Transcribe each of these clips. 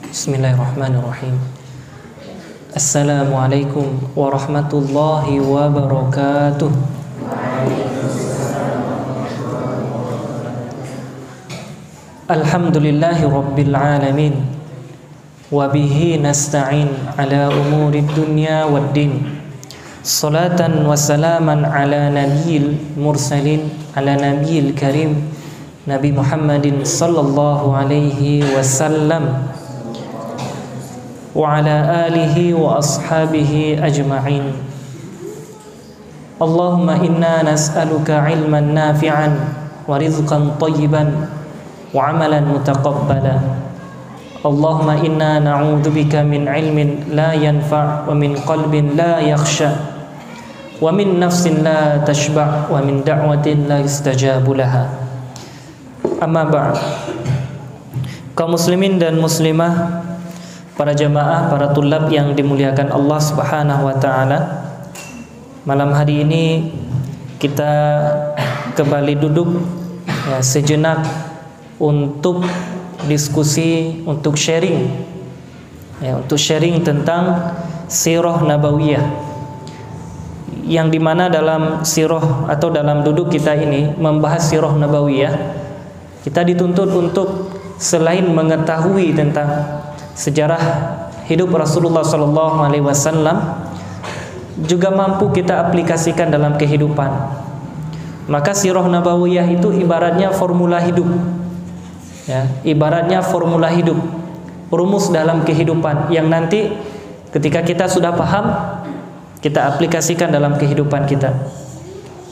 Bismillahirrahmanirrahim. Assalamualaikum warahmatullahi wabarakatuh. Alhamdulillahi rabbil alamin. Wabihi nasta'in ala umurid dunya waddin. Salatan wa salaman ala nabiyil mursalin, ala nabiyil karim, Nabi Muhammadin sallallahu alaihi wasallam wa ala alihi wa ashabihi ajma'in. Allahumma inna nas'aluka ilman nafi'an wa rizqan tayyiban wa amalan mutaqabbala. Allahumma inna na'udzubika min ilmin la yanfa' wa min qalbin la yakhsha wa min nafsin la tashba' wa min da'watin la yustajabu laha. Amma ba'd. Kaum muslimin dan muslimah, para jamaah, para tulab yang dimuliakan Allah Subhanahu wa taala, malam hari ini kita kembali duduk sejenak untuk diskusi, untuk sharing tentang sirah nabawiyah, yang dimana dalam sirah atau dalam duduk kita ini membahas sirah nabawiyah, kita dituntut untuk selain mengetahui tentang sejarah hidup Rasulullah SAW, juga mampu kita aplikasikan dalam kehidupan. Maka sirah nabawiyah itu ibaratnya formula hidup, ibaratnya formula hidup, rumus dalam kehidupan yang nanti ketika kita sudah paham, kita aplikasikan dalam kehidupan kita.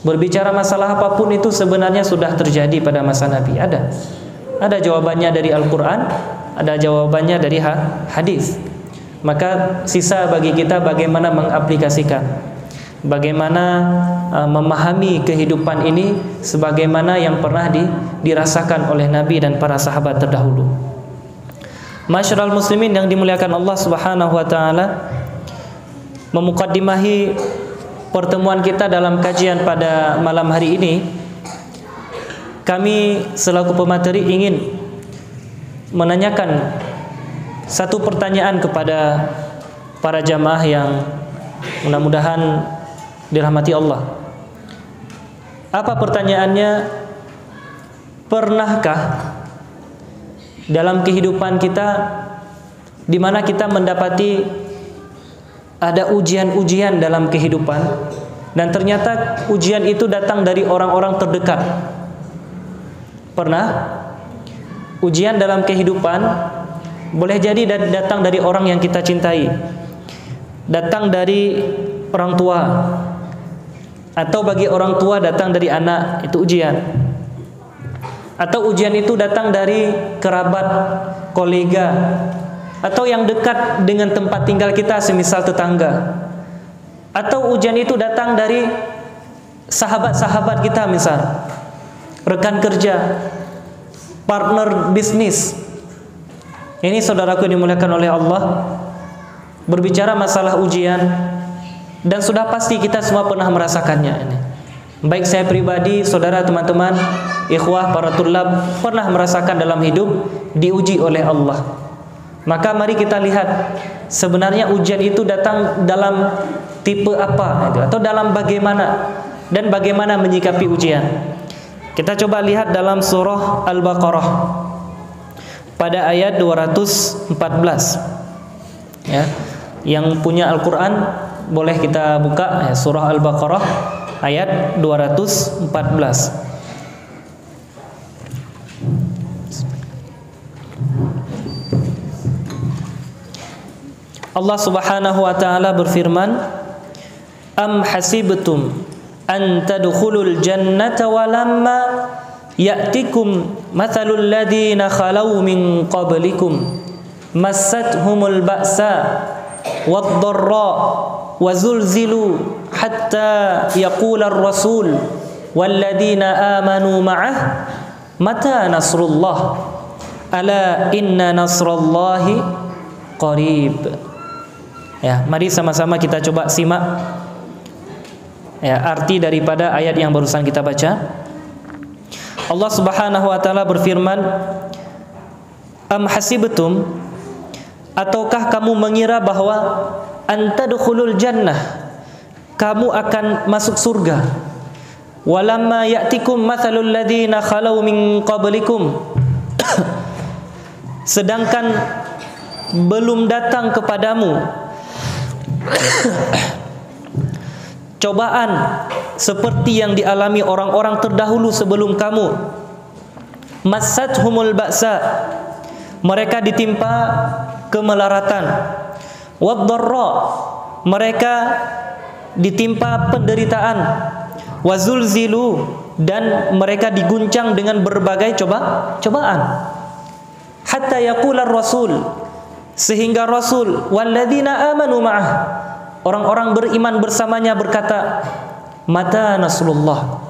Berbicara masalah apapun itu sebenarnya sudah terjadi pada masa Nabi. Ada jawabannya dari Al-Quran, ada jawabannya dari hadis. Maka sisa bagi kita bagaimana mengaplikasikan, bagaimana memahami kehidupan ini sebagaimana yang pernah dirasakan oleh Nabi dan para sahabat terdahulu. Masyarul muslimin yang dimuliakan Allah Subhanahu wa taala, memukaddimahi pertemuan kita dalam kajian pada malam hari ini, kami selaku pemateri ingin menanyakan satu pertanyaan kepada para jamaah yang mudah-mudahan dirahmati Allah. Apa pertanyaannya? Pernahkah dalam kehidupan kita di mana kita mendapati ada ujian-ujian dalam kehidupan dan ternyata ujian itu datang dari orang-orang terdekat? Pernah? Ujian dalam kehidupan boleh jadi datang dari orang yang kita cintai, datang dari orang tua, atau bagi orang tua datang dari anak, itu ujian. Atau ujian itu datang dari kerabat, kolega, atau yang dekat dengan tempat tinggal kita, semisal tetangga. Atau ujian itu datang dari sahabat-sahabat kita, misal rekan kerja, partner bisnis. Ini saudaraku dimuliakan oleh Allah, berbicara masalah ujian, dan sudah pasti kita semua pernah merasakannya ini. Baik saya pribadi, saudara, teman-teman, ikhwah, para tulab pernah merasakan dalam hidup diuji oleh Allah. Maka mari kita lihat sebenarnya ujian itu datang dalam tipe apa atau dalam bagaimana, dan bagaimana menyikapi ujian. Kita coba lihat dalam surah Al-Baqarah pada ayat 214. Yang punya Al-Quran boleh kita buka surah Al-Baqarah ayat 214. Allah Subhanahu wa taala berfirman, "Am hasibtum an tadkhulul jannata walamma ya'tikum mathalul ladina khalau min qablikum massathumul ba'sa wad-dharra wa zulzilu hatta yaqula ar-rasul wal ladina amanu ma'ah mata nasrullah ala inna nasrallahi qarib." Mari sama-sama kita coba simak arti daripada ayat yang barusan kita baca. Allah Subhanahu wa taala berfirman, Am hasibtum, Ataukah kamu mengira bahwa antadkhulul jannah, kamu akan masuk surga? Walamma ya'tikum mathalul ladzina khalau min qablikum, sedangkan belum datang kepadamu cobaan seperti yang dialami orang-orang terdahulu sebelum kamu. Massathumul ba'sa, mereka ditimpa kemelaratan. Wadh-dharra, mereka ditimpa penderitaan. Wazulzilu, dan mereka diguncang dengan berbagai cobaan. Hatta yaqula ar-rasul, sehingga Rasul walladzina amanu ma'ah, orang-orang beriman bersamanya berkata, mata nasrullah,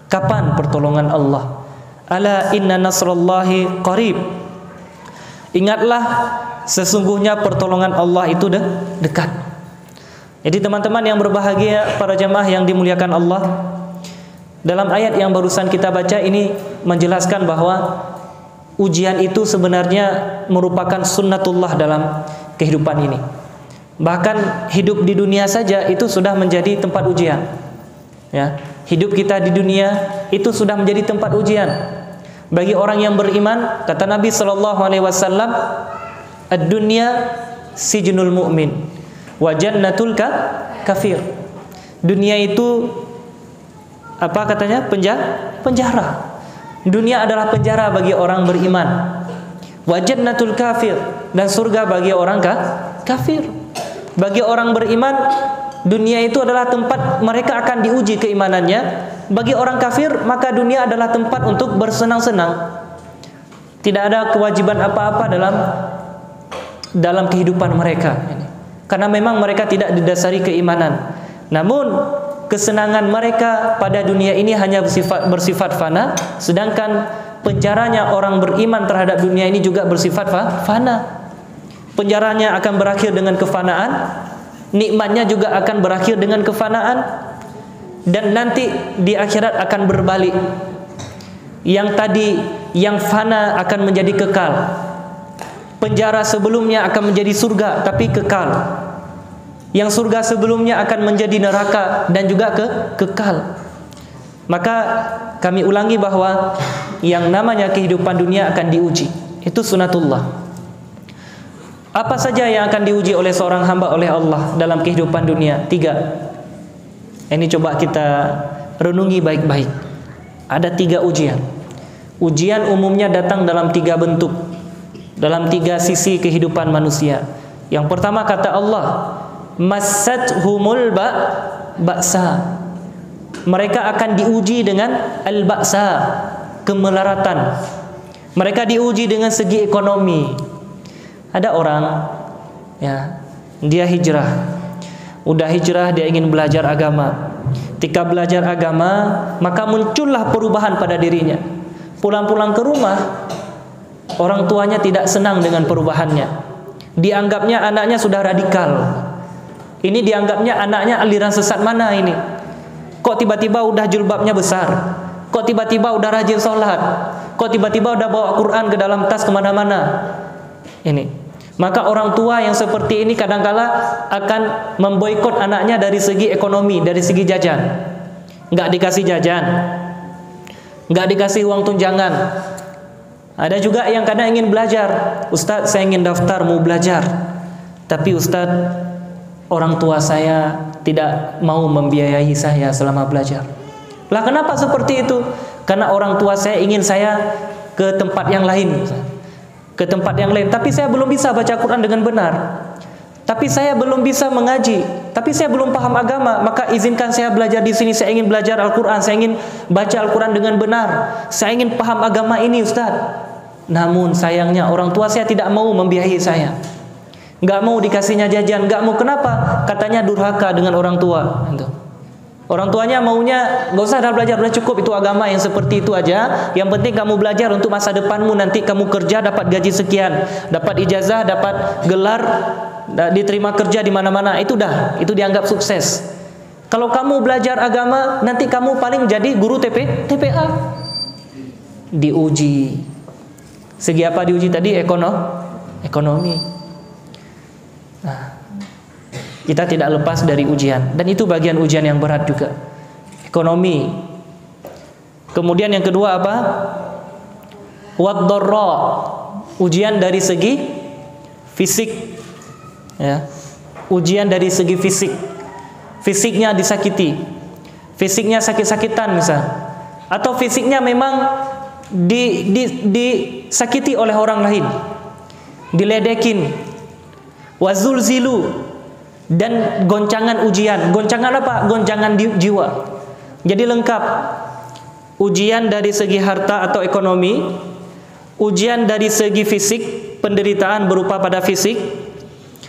kapan pertolongan Allah? Ala inna nasrullahi qarib, ingatlah sesungguhnya pertolongan Allah itu dekat. Jadi teman-teman yang berbahagia, para jemaah yang dimuliakan Allah, dalam ayat yang barusan kita baca ini menjelaskan bahwa ujian itu sebenarnya merupakan sunnatullah dalam kehidupan ini. Bahkan hidup di dunia saja itu sudah menjadi tempat ujian. Ya, hidup kita di dunia itu sudah menjadi tempat ujian. Bagi orang yang beriman, kata Nabi SAW, ad-dunya sijnul mu'min wa jannatul kafir. Dunia itu apa katanya? Penjara. Dunia adalah penjara bagi orang beriman. Wa jannatul kafir, dan surga bagi orang kafir. Bagi orang beriman, dunia itu adalah tempat mereka akan diuji keimanannya. Bagi orang kafir, maka dunia adalah tempat untuk bersenang-senang. Tidak ada kewajiban apa-apa dalam kehidupan mereka. Karena memang mereka tidak didasari keimanan. Namun kesenangan mereka pada dunia ini hanya bersifat fana, sedangkan penjaranya orang beriman terhadap dunia ini juga bersifat fana. Penjaranya akan berakhir dengan kefanaan, nikmatnya juga akan berakhir dengan kefanaan, dan nanti di akhirat akan berbalik. Yang tadi yang fana akan menjadi kekal. Penjara sebelumnya akan menjadi surga tapi kekal. Yang surga sebelumnya akan menjadi neraka dan juga kekal. Maka kami ulangi bahwa yang namanya kehidupan dunia akan diuji. Itu sunatullah. Apa saja yang akan diuji oleh seorang hamba oleh Allah dalam kehidupan dunia? 3. Ini coba kita renungi baik-baik. Ada 3 ujian. Ujian umumnya datang dalam 3 bentuk, dalam 3 sisi kehidupan manusia. Yang pertama kata Allah, massathumul ba'sa, mereka akan diuji dengan al-ba'sa, kemelaratan. Mereka diuji dengan segi ekonomi. Ada orang, ya, dia hijrah. Udah hijrah, dia ingin belajar agama. Ketika belajar agama, maka muncullah perubahan pada dirinya. Pulang-pulang ke rumah, orang tuanya tidak senang dengan perubahannya. Dianggapnya anaknya sudah radikal. Ini dianggapnya anaknya aliran sesat mana ini? Kok tiba-tiba udah jilbabnya besar? Kok tiba-tiba udah rajin sholat? Kok tiba-tiba udah bawa Quran ke dalam tas kemana-mana? Ini. Maka orang tua yang seperti ini kadangkala akan memboikot anaknya dari segi ekonomi, dari segi jajan. Nggak dikasih jajan, nggak dikasih uang tunjangan. Ada juga yang kadang ingin belajar. Ustadz, saya ingin daftar mau belajar, tapi Ustadz, orang tua saya tidak mau membiayai saya selama belajar. Lah kenapa seperti itu? Karena orang tua saya ingin saya ke tempat yang lain, ke tempat yang lain, tapi saya belum bisa baca Quran dengan benar. Tapi saya belum bisa mengaji, tapi saya belum paham agama, maka izinkan saya belajar di sini. Saya ingin belajar Al-Quran, saya ingin baca Al-Quran dengan benar, saya ingin paham agama ini, Ustaz. Namun sayangnya orang tua saya tidak mau membiayai saya, nggak mau dikasihnya jajan, nggak mau. Kenapa? Katanya durhaka dengan orang tua. Orang tuanya maunya nggak usah dah belajar, udah cukup itu agama yang seperti itu aja. Yang penting kamu belajar untuk masa depanmu, nanti kamu kerja dapat gaji sekian, dapat ijazah, dapat gelar, diterima kerja di mana-mana. Itu dah, itu dianggap sukses. Kalau kamu belajar agama, nanti kamu paling jadi guru TPA. Diuji. Segi apa diuji tadi? Ekonomi. Nah, kita tidak lepas dari ujian, dan itu bagian ujian yang berat juga. Ekonomi. Kemudian yang kedua apa? Wad-dharra, ujian dari segi fisik, ya. Ujian dari segi fisik. Fisiknya disakiti, fisiknya sakit-sakitan misal, atau fisiknya memang disakiti oleh orang lain, diledekin, wazulzilu, dan goncangan ujian. Goncangan apa? Goncangan jiwa. Jadi lengkap. Ujian dari segi harta atau ekonomi, ujian dari segi fisik, penderitaan berupa pada fisik,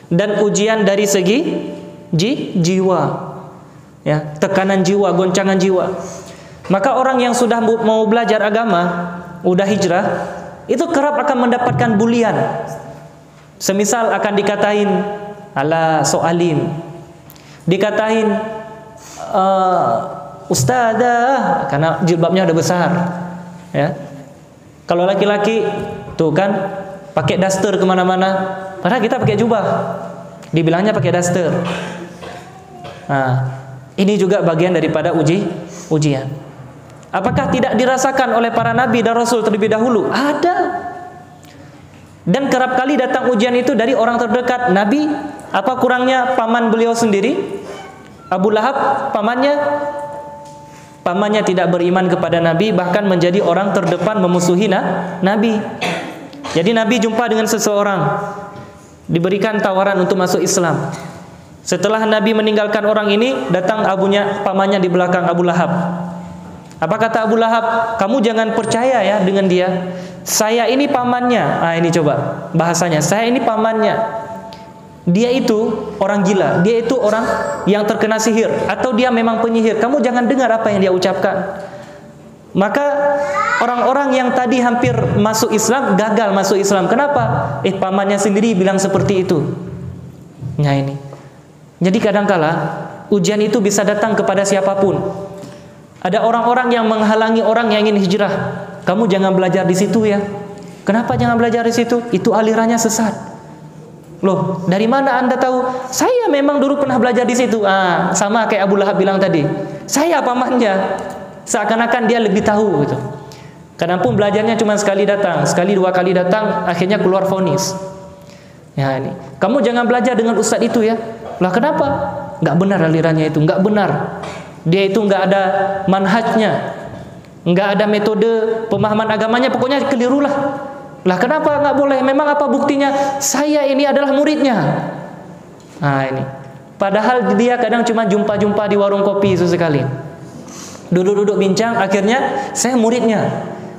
dan ujian dari segi jiwa, ya, tekanan jiwa, goncangan jiwa. Maka orang yang sudah mau belajar agama, udah hijrah, itu kerap akan mendapatkan bulian. Semisal akan dikatain, ala soalim, dikatain ustadzah, karena jilbabnya udah besar, ya. Kalau laki-laki tuh kan pakai daster kemana-mana, padahal kita pakai jubah, dibilangnya pakai daster. Nah, ini juga bagian daripada ujian. Apakah tidak dirasakan oleh para nabi dan rasul terlebih dahulu? Ada. Dan kerap kali datang ujian itu dari orang terdekat. Nabi, apa kurangnya paman beliau sendiri? Abu Lahab, pamannya tidak beriman kepada Nabi, bahkan menjadi orang terdepan memusuhi Nabi. Jadi Nabi jumpa dengan seseorang, diberikan tawaran untuk masuk Islam. Setelah Nabi meninggalkan orang ini, datang pamannya di belakang, Abu Lahab. Apa kata Abu Lahab? Kamu jangan percaya ya dengan dia. Saya ini pamannya. Ini coba bahasanya. Saya ini pamannya. Dia itu orang gila. Dia itu orang yang terkena sihir, atau dia memang penyihir. Kamu jangan dengar apa yang dia ucapkan. Maka orang-orang yang tadi hampir masuk Islam, gagal masuk Islam. Kenapa? Pamannya sendiri bilang seperti itu. Nah ini. Jadi kadangkala ujian itu bisa datang kepada siapapun. Ada orang-orang yang menghalangi orang yang ingin hijrah. Kamu jangan belajar di situ ya. Kenapa jangan belajar di situ? Itu alirannya sesat. Loh, dari mana Anda tahu? Saya memang dulu pernah belajar di situ. Sama kayak Abu Lahab bilang tadi. Saya pamannya. Seakan-akan dia lebih tahu gitu. Kadang pun belajarnya cuma sekali datang, sekali dua kali datang, akhirnya keluar vonis. Ya ini. Kamu jangan belajar dengan ustadz itu ya. Lah kenapa? Nggak benar alirannya itu, nggak benar. Dia itu nggak ada manhajnya, nggak ada metode pemahaman agamanya, pokoknya keliru lah. Lah kenapa nggak boleh? Memang apa buktinya? Saya ini adalah muridnya. Nah ini. Padahal dia kadang cuma jumpa-jumpa di warung kopi sesekali. Duduk-duduk bincang, akhirnya saya muridnya.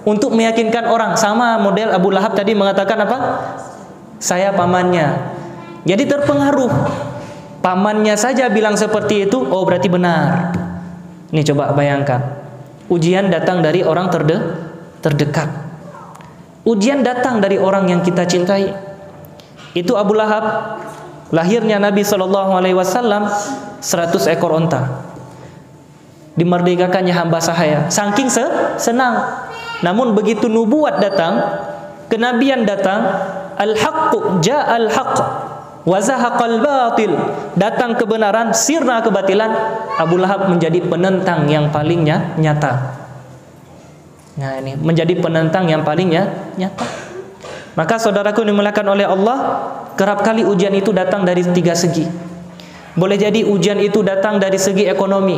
Untuk meyakinkan orang, sama model Abu Lahab tadi mengatakan apa? Saya pamannya. Jadi terpengaruh. Pamannya saja bilang seperti itu, oh berarti benar. Ini coba bayangkan. Ujian datang dari orang terdekat. Ujian datang dari orang yang kita cintai. Itu Abu Lahab. Lahirnya Nabi SAW 100 ekor onta. Dimerdekakannya hamba sahaya. Saking senang. Namun begitu nubuat datang, kenabian datang, al-haqqu ja'al haqq wa zahaqal batil, datang kebenaran, sirna kebatilan. Abu Lahab menjadi penentang yang paling nyata. Nah ini menjadi penentang yang paling nyata. Maka saudaraku dimuliakan oleh Allah, kerap kali ujian itu datang dari tiga segi. Boleh jadi ujian itu datang dari segi ekonomi.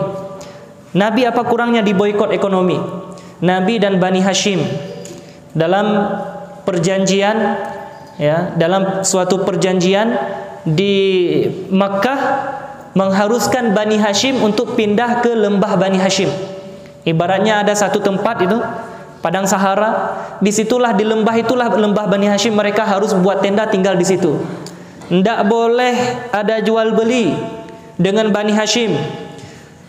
Nabi apa kurangnya diboikot ekonomi? Nabi dan Bani Hashim dalam perjanjian, ya, dalam suatu perjanjian di Makkah mengharuskan Bani Hashim untuk pindah ke lembah Bani Hashim. Ibaratnya ada satu tempat itu padang Sahara, disitulah di lembah itulah lembah Bani Hashim, mereka harus buat tenda tinggal di situ. Tidak boleh ada jual beli dengan Bani Hashim.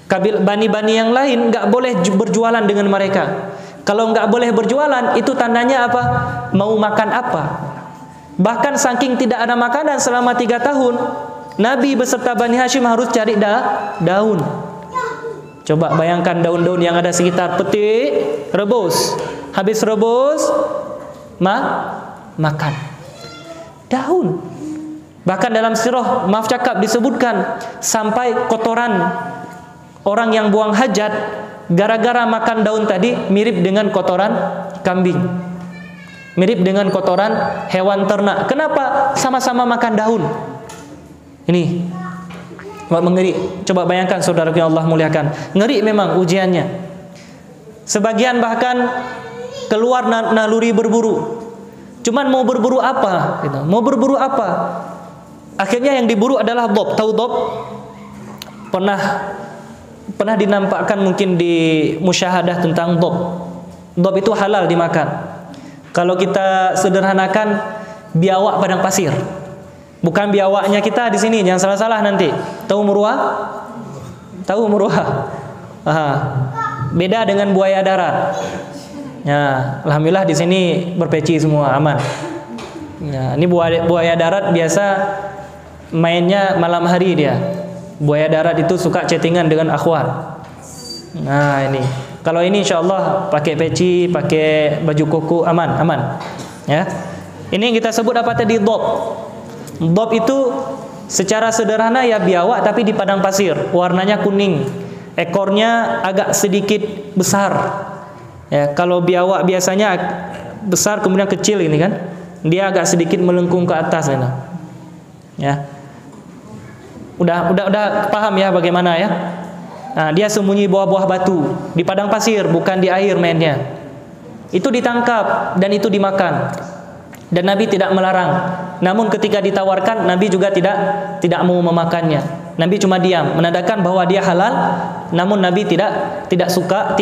Bani-bani yang lain nggak boleh berjualan dengan mereka. Kalau nggak boleh berjualan, itu tandanya apa? Mau makan apa? Bahkan saking tidak ada makanan selama 3 tahun, Nabi beserta Bani Hashim harus cari daun. Coba bayangkan daun-daun yang ada sekitar, petik, rebus. Habis rebus, makan. Daun. Bahkan dalam sirah maaf cakap disebutkan sampai kotoran orang yang buang hajat gara-gara makan daun tadi mirip dengan kotoran kambing, mirip dengan kotoran hewan ternak. Kenapa? Sama-sama makan daun. Ini mengeri. Coba bayangkan saudara yang Allah muliakan, ngeri memang ujiannya. Sebagian bahkan keluar naluri berburu. Cuman mau berburu apa? Gitu. Mau berburu apa? Akhirnya yang diburu adalah dhab. Tahu dhab? Pernah dinampakkan mungkin di musyahadah tentang dhab. Dhab itu halal dimakan. Kalau kita sederhanakan, biawak padang pasir. Bukan biawaknya kita di sini, jangan salah-salah nanti. Tahu muruah? Tahu muruah? Beda dengan buaya darat. Ya, alhamdulillah di sini berpeci semua, aman. Ya, ini buaya darat biasa mainnya malam hari dia. Buaya darat itu suka chattingan dengan akhwat. Nah ini, kalau ini insya Allah pakai peci, pakai baju koko, aman. Ya, ini yang kita sebut apa tadi? Dhab. Dhab itu secara sederhana ya biawak tapi di padang pasir, warnanya kuning, ekornya agak sedikit besar. Ya, kalau biawak biasanya besar kemudian kecil ini kan, dia agak sedikit melengkung ke atas gitu. Ya. Udah paham ya bagaimana ya? Nah, dia sembunyi bawah-bawah batu di padang pasir, bukan di air mainnya. Itu ditangkap dan itu dimakan. Dan Nabi tidak melarang. Namun ketika ditawarkan, Nabi juga tidak mau memakannya. Nabi cuma diam, menandakan bahwa dia halal. Namun Nabi tidak suka,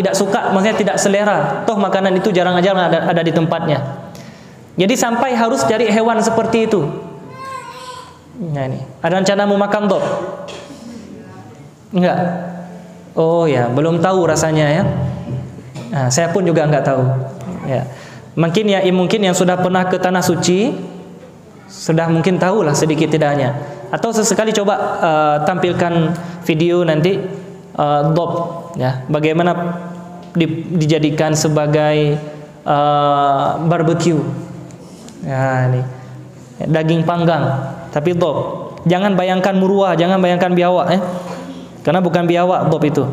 maksudnya tidak selera. Toh makanan itu jarang-jarang ada di tempatnya. Jadi sampai harus cari hewan seperti itu. Nah ini, ada rencana mau makan dhab? Enggak. Oh ya, belum tahu rasanya ya. Nah, saya pun juga enggak tahu. Ya. Mungkin yang sudah pernah ke tanah suci sudah mungkin tahulah sedikit tidaknya. Atau sesekali coba tampilkan video nanti dhab ya, bagaimana dijadikan sebagai barbecue. Ya ini. Daging panggang tapi dhab. Jangan bayangkan muruah, jangan bayangkan biawak ya. Karena bukan biawak dhab itu.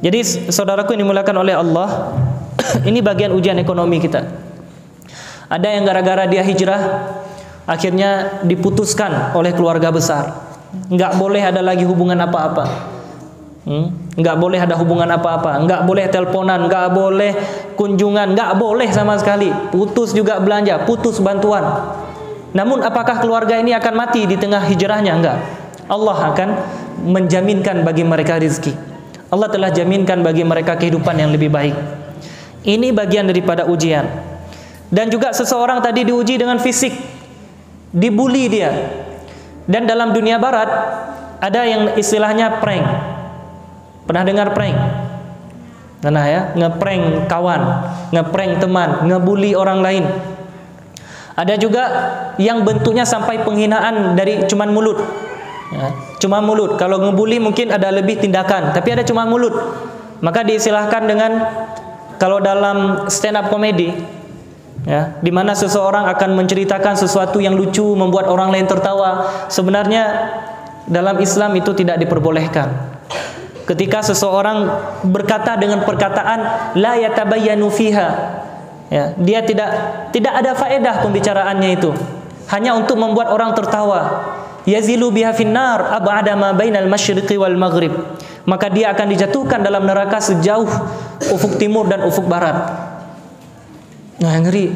Jadi saudaraku yang dimuliakan oleh Allah, ini bagian ujian ekonomi kita. Ada yang gara-gara dia hijrah akhirnya diputuskan oleh keluarga besar. Enggak boleh ada lagi hubungan apa-apa. Enggak boleh ada hubungan apa-apa, enggak boleh teleponan, enggak boleh kunjungan, enggak boleh sama sekali. Putus juga belanja, putus bantuan. Namun apakah keluarga ini akan mati di tengah hijrahnya? Enggak. Allah akan menjaminkan bagi mereka rezeki. Allah telah jaminkan bagi mereka kehidupan yang lebih baik. Ini bagian daripada ujian. Dan juga seseorang tadi diuji dengan fisik, dibully dia. Dan dalam dunia barat ada yang istilahnya prank. Pernah dengar prank? Pernah ya? Ngeprank kawan, ngeprank teman, ngebully orang lain. Ada juga yang bentuknya sampai penghinaan dari cuman mulut. Ya, cuma mulut. Kalau ngebully mungkin ada lebih tindakan, tapi ada cuma mulut. Maka diistilahkan dengan, kalau dalam stand up comedy ya, di mana seseorang akan menceritakan sesuatu yang lucu membuat orang lain tertawa, sebenarnya dalam Islam itu tidak diperbolehkan. Ketika seseorang berkata dengan perkataan la yatabayyanu fiha, ya, dia tidak ada faedah pembicaraannya itu, hanya untuk membuat orang tertawa. Yazilu biha finnar ab'ada ma bainal masyriqi wal maghrib, maka dia akan dijatuhkan dalam neraka sejauh ufuk timur dan ufuk barat. Nah, ngeri.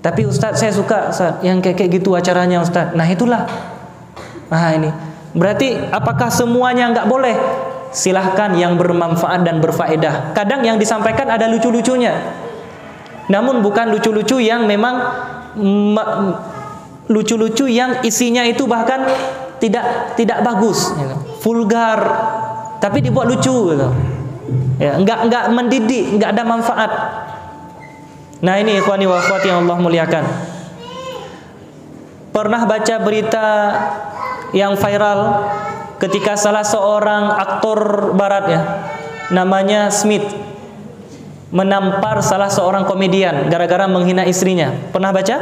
Tapi Ustaz, saya suka Ustaz yang kayak gitu acaranya Ustaz. Nah, itulah. Nah, ini berarti apakah semuanya enggak boleh? Silahkan yang bermanfaat dan berfaedah. Kadang yang disampaikan ada lucu-lucunya, namun bukan lucu-lucu yang memang lucu-lucu yang isinya itu bahkan tidak bagus, gitu. Vulgar, tapi dibuat lucu, gitu. Ya, enggak mendidik, enggak ada manfaat. Nah ini ikhwani wa akhwati yang Allah muliakan. Pernah baca berita yang viral ketika salah seorang aktor barat ya, namanya Smith, menampar salah seorang komedian gara-gara menghina istrinya. Pernah baca?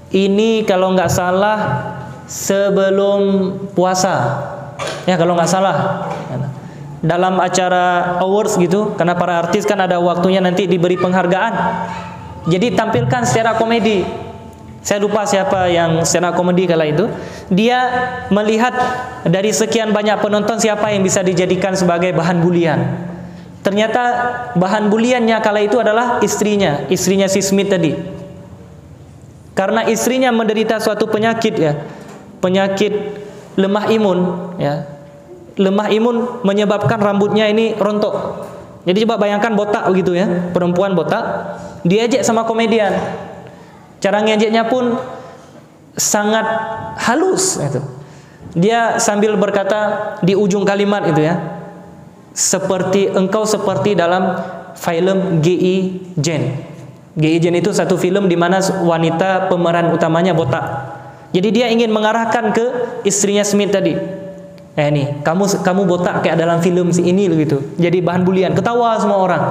Ini kalau nggak salah sebelum puasa. Ya kalau nggak salah. Dalam acara awards gitu, karena para artis kan ada waktunya nanti diberi penghargaan. Jadi tampilkan secara komedi. Saya lupa siapa yang secara komedi kala itu. Dia melihat dari sekian banyak penonton siapa yang bisa dijadikan sebagai bahan bulian. Ternyata bahan buliannya kala itu adalah istrinya si Smith tadi. Karena istrinya menderita suatu penyakit ya, penyakit lemah imun ya. Lemah imun menyebabkan rambutnya ini rontok. Jadi coba bayangkan botak begitu ya, perempuan botak, diejek sama komedian. Cara ngejeknya pun sangat halus itu. Dia sambil berkata di ujung kalimat itu ya, engkau seperti dalam film G.I. Jane. G.I. Jane itu satu film di mana wanita pemeran utamanya botak. Jadi dia ingin mengarahkan ke istrinya Smith tadi. Nih, kamu botak kayak dalam film ini gitu. Jadi bahan bulian, ketawa semua orang.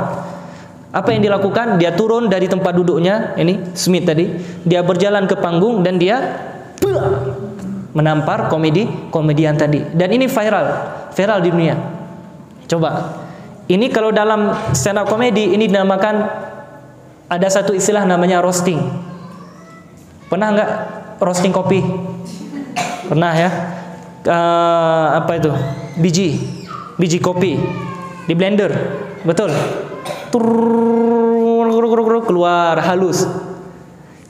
Apa yang dilakukan? Dia turun dari tempat duduknya, ini Smith tadi. Dia berjalan ke panggung dan dia menampar komedian tadi. Dan ini viral di dunia. Coba. Ini kalau dalam stand up komedi ini dinamakan, ada satu istilah namanya roasting. Pernah nggak roasting kopi? Pernah ya? Apa itu? Biji kopi di blender, betul? Keluar halus.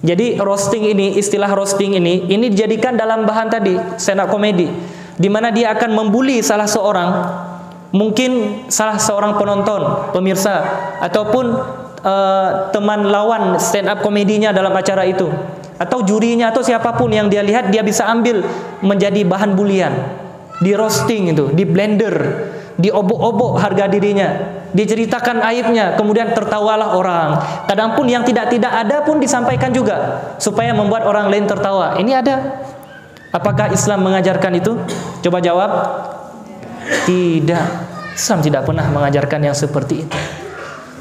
Jadi istilah roasting ini dijadikan dalam bahan tadi stand up comedy, di mana dia akan membuli salah seorang, mungkin salah seorang penonton, pemirsa, ataupun teman lawan stand up komedinya dalam acara itu, atau jurinya atau siapapun yang dia lihat, dia bisa ambil menjadi bahan bulian, di roasting itu, di blender, diobok-obok harga dirinya, diceritakan aibnya, kemudian tertawalah orang. Kadang pun yang tidak ada pun disampaikan juga supaya membuat orang lain tertawa. Ini ada. Apakah Islam mengajarkan itu? Coba jawab. Tidak. Islam tidak pernah mengajarkan yang seperti itu.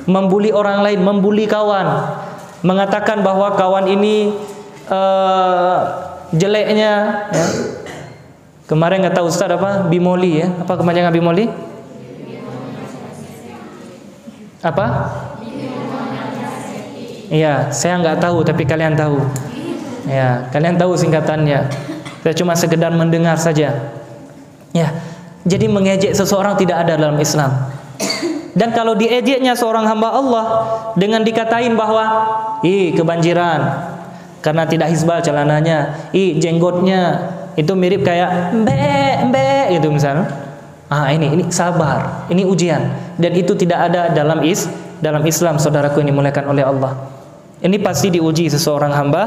Membuli orang lain, membuli kawan, mengatakan bahwa kawan ini jeleknya ya. Kemarin kata Ustaz apa? Bimoli ya. Apa kepanjangan bimoli? Apa? Iya, saya nggak tahu tapi kalian tahu. Ya, kalian tahu singkatannya. Saya cuma sekedar mendengar saja. Ya. Jadi mengejek seseorang tidak ada dalam Islam. Dan kalau diejeknya seorang hamba Allah dengan dikatain bahwa kebanjiran karena tidak hisbal celananya, jenggotnya itu mirip kayak mbe gitu misalnya. Ini sabar, ini ujian, dan itu tidak ada dalam Islam, saudaraku yang dimuliakan oleh Allah. Ini pasti diuji seseorang hamba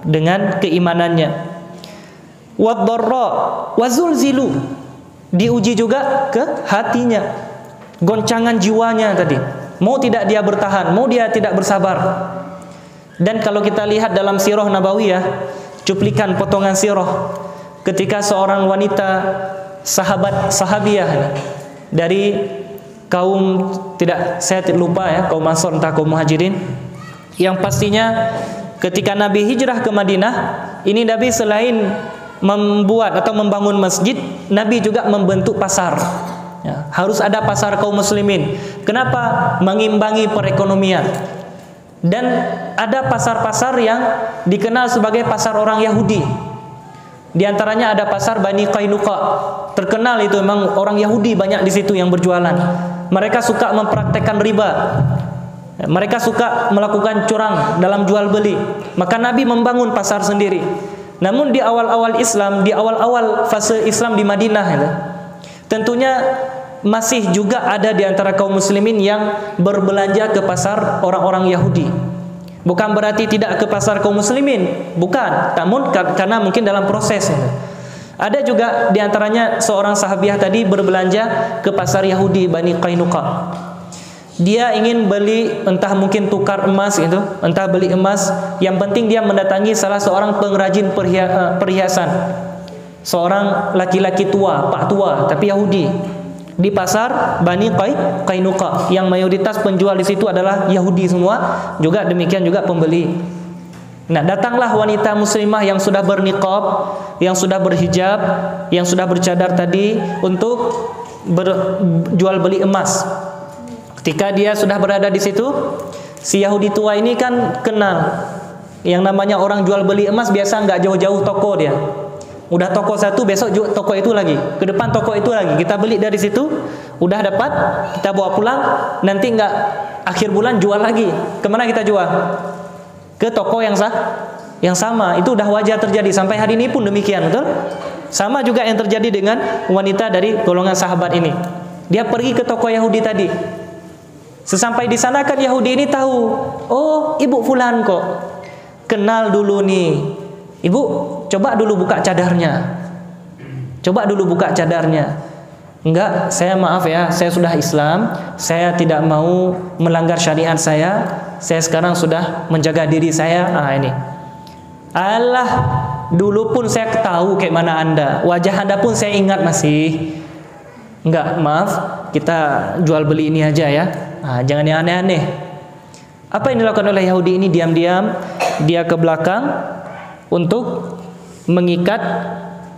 dengan keimanannya. Wadh-dharra wazulzilu, diuji juga ke hatinya, goncangan jiwanya tadi. Mau tidak dia bertahan, mau dia tidak bersabar. Dan kalau kita lihat dalam sirah nabawiyah, cuplikan potongan sirah, ketika seorang wanita sahabiah dari kaum, saya lupa ya, kaum Ansor entah kaum Muhajirin, yang pastinya ketika Nabi hijrah ke Madinah, ini Nabi selain membuat atau membangun masjid, Nabi juga membentuk pasar. Ya, harus ada pasar kaum muslimin. Kenapa? Mengimbangi perekonomian. Dan ada pasar-pasar yang dikenal sebagai pasar orang Yahudi. Di antaranya ada pasar Bani Qainuqa. Terkenal itu memang orang Yahudi banyak di situ yang berjualan. Mereka suka mempraktekkan riba. Mereka suka melakukan curang dalam jual beli. Maka Nabi membangun pasar sendiri. Namun di awal-awal Islam, di awal-awal fase Islam di Madinah tentunya masih juga ada di antara kaum muslimin yang berbelanja ke pasar orang-orang Yahudi. Bukan berarti tidak ke pasar kaum muslimin, bukan. Namun karena mungkin dalam proses. Ada juga di antaranya seorang sahabiah tadi berbelanja ke pasar Yahudi Bani Qainuqa. Dia ingin beli, entah mungkin tukar emas gitu, entah beli emas. Yang penting dia mendatangi salah seorang pengrajin perhiasan, seorang laki-laki tua, pak tua, tapi Yahudi, di pasar Bani Qainuqa, yang mayoritas penjual di situ adalah Yahudi semua, juga demikian juga pembeli. Nah, datanglah wanita muslimah yang sudah berniqab, yang sudah berhijab, yang sudah bercadar tadi untuk berjual beli emas. Ketika dia sudah berada di situ, si Yahudi tua ini kan kenal yang namanya orang jual beli emas, biasa nggak jauh-jauh toko dia. Udah toko satu, besok toko itu lagi, ke depan toko itu lagi. Kita beli dari situ, udah dapat, kita bawa pulang, nanti nggak akhir bulan jual lagi. Kemana kita jual? Ke toko yang sama. Itu udah wajar terjadi sampai hari ini pun demikian, betul? Sama juga yang terjadi dengan wanita dari golongan sahabat ini. Dia pergi ke toko Yahudi tadi. Sesampai di sana kan Yahudi ini tahu, oh ibu fulan kok, kenal dulu nih. Ibu, coba dulu buka cadarnya. Coba dulu buka cadarnya. Enggak, saya maaf ya, saya sudah Islam, saya tidak mau melanggar syariat saya sekarang sudah menjaga diri saya. Ini. Alah, dulu pun saya tahu kayak mana Anda, wajah Anda pun saya ingat masih. Enggak, maaf, kita jual beli ini aja ya. Jangan yang aneh-aneh. Apa yang dilakukan oleh Yahudi ini? Diam-diam dia ke belakang untuk mengikat,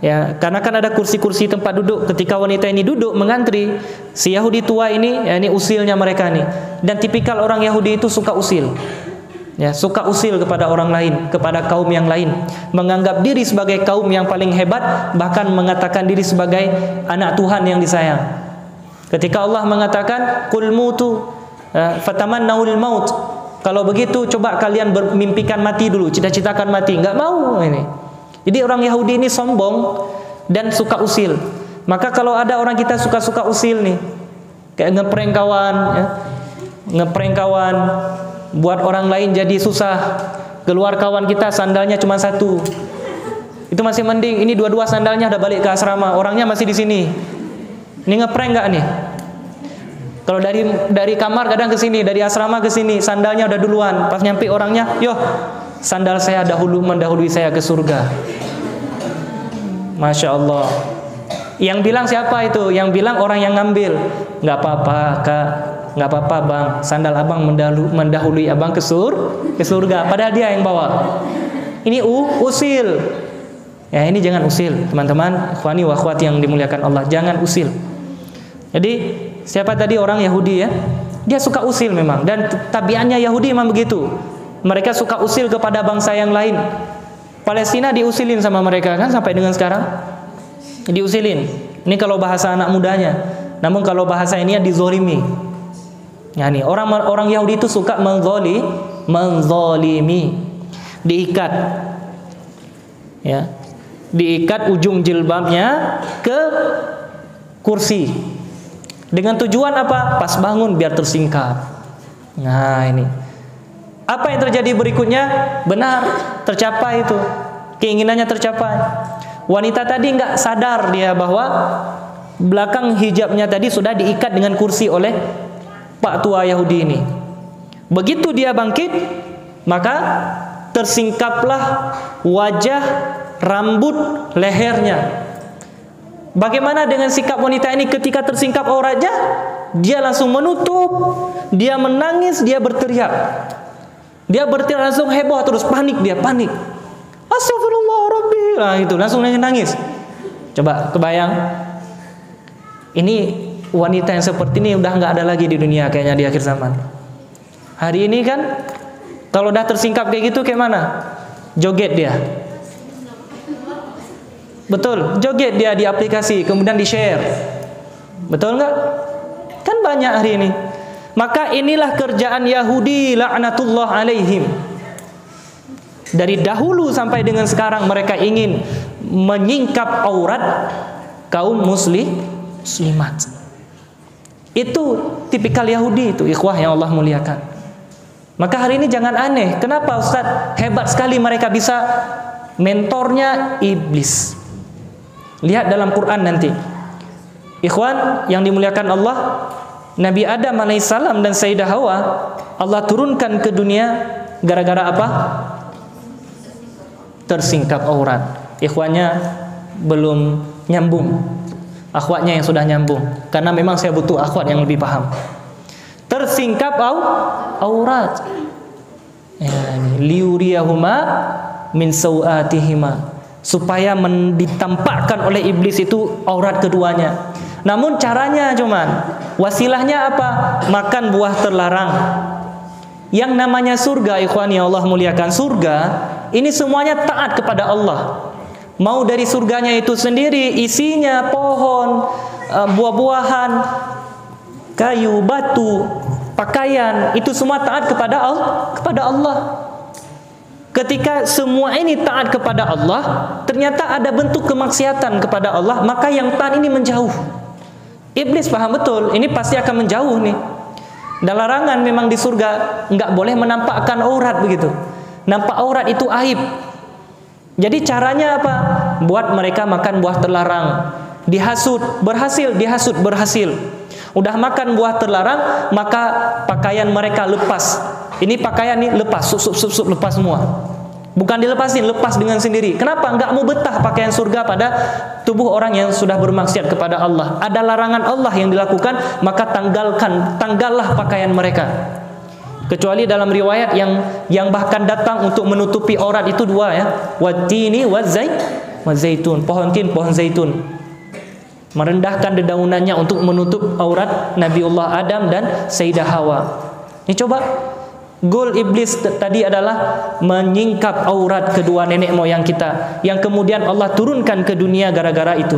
ya, karena kan ada kursi-kursi tempat duduk. Ketika wanita ini duduk mengantri, si Yahudi tua ini, ya, ini usilnya mereka nih. Dan tipikal orang Yahudi itu suka usil, ya, suka usil kepada orang lain, kepada kaum yang lain, menganggap diri sebagai kaum yang paling hebat, bahkan mengatakan diri sebagai anak Tuhan yang disayang. Ketika Allah mengatakan qul mutu fatamannaul maut, kalau begitu coba kalian bermimpikan mati dulu, cita-citakan mati. Enggak mau ini. Jadi orang Yahudi ini sombong dan suka usil. Maka kalau ada orang kita suka-suka usil nih, kayak ngeprank kawan, ya, ngeprank kawan, buat orang lain jadi susah. Keluar kawan kita sandalnya cuma satu, itu masih mending. Ini dua-dua sandalnya udah balik ke asrama, orangnya masih di sini. Ini ngeprank nggak nih? Kalau dari kamar kadang ke sini, dari asrama ke sini, sandalnya udah duluan. Pas nyampe orangnya, yoh, sandal saya mendahului saya ke surga. Masya Allah. Yang bilang siapa itu? Yang bilang orang yang ngambil. Nggak apa-apa kak, nggak apa-apa bang, sandal abang mendahului abang ke surga. Padahal dia yang bawa. Ini usil. Ya, ini jangan usil, teman-teman, ikhwani wa akhwati yang dimuliakan Allah, jangan usil. Jadi siapa tadi orang Yahudi ya? Dia suka usil memang, dan tabiatnya Yahudi memang begitu. Mereka suka usil kepada bangsa yang lain. Palestina diusilin sama mereka kan sampai dengan sekarang. Diusilin. Ini kalau bahasa anak mudanya. Namun kalau bahasa ini dizolimi. Ya, nih orang Yahudi itu suka menzolimi. Diikat. Ya. Diikat ujung jilbabnya ke kursi. Dengan tujuan apa? Pas bangun biar tersingkap. Nah, ini. Apa yang terjadi berikutnya? Benar, tercapai itu. Keinginannya tercapai. Wanita tadi nggak sadar dia bahwa belakang hijabnya tadi sudah diikat dengan kursi oleh Pak tua Yahudi ini. Begitu dia bangkit, maka tersingkaplah wajah, rambut, lehernya. Bagaimana dengan sikap wanita ini ketika tersingkap auratnya? Dia langsung menutup, dia menangis, dia berteriak. Dia berteriak langsung heboh terus, panik dia, panik. Astagfirullah Rabbi. Nah, itu langsung nangis. Coba kebayang. Ini wanita yang seperti ini udah nggak ada lagi di dunia kayaknya di akhir zaman. Hari ini kan kalau udah tersingkap kayak gitu kayak mana? Joget dia. Betul, joget dia di aplikasi, kemudian di-share. Betul nggak? Kan banyak hari ini. Maka inilah kerjaan Yahudi laknatullah alaihim. Dari dahulu sampai dengan sekarang mereka ingin menyingkap aurat kaum muslimat. Itu tipikal Yahudi itu, ikhwah yang Allah muliakan. Maka hari ini jangan aneh, kenapa Ustaz hebat sekali mereka bisa, mentornya iblis. Lihat dalam Quran nanti. Ikhwan yang dimuliakan Allah, Nabi Adam alaihissalam dan Sayyidah Hawa Allah turunkan ke dunia gara-gara apa? Tersingkap aurat. Ikhwannya belum nyambung, akhwatnya yang sudah nyambung. Karena memang saya butuh akhwat yang lebih paham. Tersingkap aurat. Ya, liuriyahuma min sauatihima, supaya ditampakkan oleh iblis itu aurat keduanya. Namun caranya wasilahnya apa? Makan buah terlarang. Yang namanya surga, ikhwan yang Allah muliakan, surga ini semuanya taat kepada Allah. Mau dari surganya itu sendiri, isinya pohon, buah-buahan, kayu, batu, pakaian, itu semua taat kepada Allah. Ketika semua ini taat kepada Allah, ternyata ada bentuk kemaksiatan kepada Allah, maka yang taat ini menjauh. Iblis paham betul, ini pasti akan menjauh nih. Dan larangan memang di surga nggak boleh menampakkan aurat begitu. Nampak aurat itu aib. Jadi caranya apa? Buat mereka makan buah terlarang. Dihasut, berhasil, dihasut, berhasil. Udah makan buah terlarang, maka pakaian mereka lepas. Ini pakaian nih lepas, sup, lepas semua. Bukan dilepasin, lepas dengan sendiri. Kenapa? Enggak mau betah pakaian surga pada tubuh orang yang sudah bermaksiat kepada Allah. Ada larangan Allah yang dilakukan, maka tanggallah pakaian mereka. Kecuali dalam riwayat yang bahkan datang untuk menutupi aurat itu dua ya. Watini wazaitun, pohon tin, pohon zaitun. Merendahkan dedaunannya untuk menutup aurat Nabiullah Adam dan Sayyidah Hawa. Ini coba, goal iblis tadi adalah menyingkap aurat kedua nenek moyang kita, yang kemudian Allah turunkan ke dunia gara-gara itu.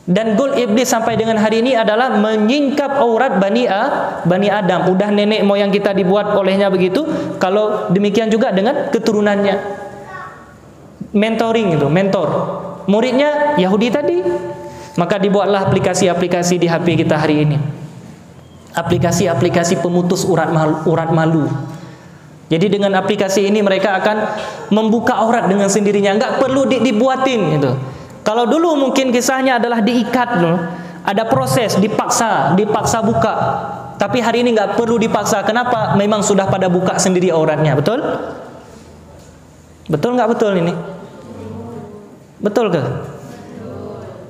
Dan goal iblis sampai dengan hari ini adalah menyingkap aurat Bani Adam. Udah nenek moyang kita dibuat olehnya begitu, kalau demikian juga dengan keturunannya. Mentoring itu, mentor. Muridnya Yahudi tadi. Maka dibuatlah aplikasi-aplikasi di HP kita hari ini. Aplikasi-aplikasi pemutus urat malu. Jadi dengan aplikasi ini mereka akan membuka aurat dengan sendirinya, nggak perlu dibuatin gitu. Kalau dulu mungkin kisahnya adalah diikat loh, ada proses, dipaksa buka. Tapi hari ini nggak perlu dipaksa. Kenapa? Memang sudah pada buka sendiri auratnya, betul? Betul nggak betul ini? Betul ke?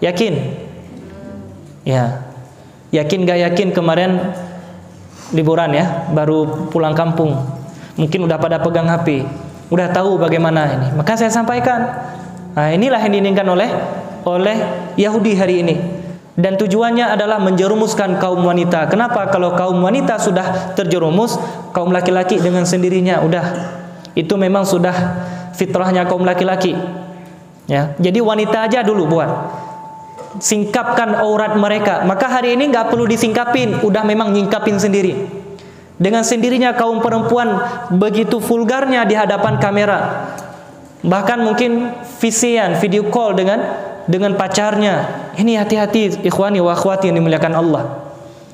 Yakin? Ya. Yakin gak yakin kemarin liburan ya, baru pulang kampung. Mungkin udah pada pegang HP, udah tahu bagaimana ini. Maka saya sampaikan. Nah, inilah yang diinginkan oleh Yahudi hari ini. Dan tujuannya adalah menjerumuskan kaum wanita. Kenapa? Kalau kaum wanita sudah terjerumus, kaum laki-laki dengan sendirinya udah, itu memang sudah fitrahnya kaum laki-laki. Ya, jadi wanita aja dulu buat singkapkan aurat mereka. Maka hari ini nggak perlu disingkapin, udah memang nyingkapin sendiri. Dengan sendirinya kaum perempuan begitu vulgarnya di hadapan kamera. Bahkan mungkin video call dengan pacarnya. Ini hati-hati ikhwani wa akhwati yang dimuliakan Allah.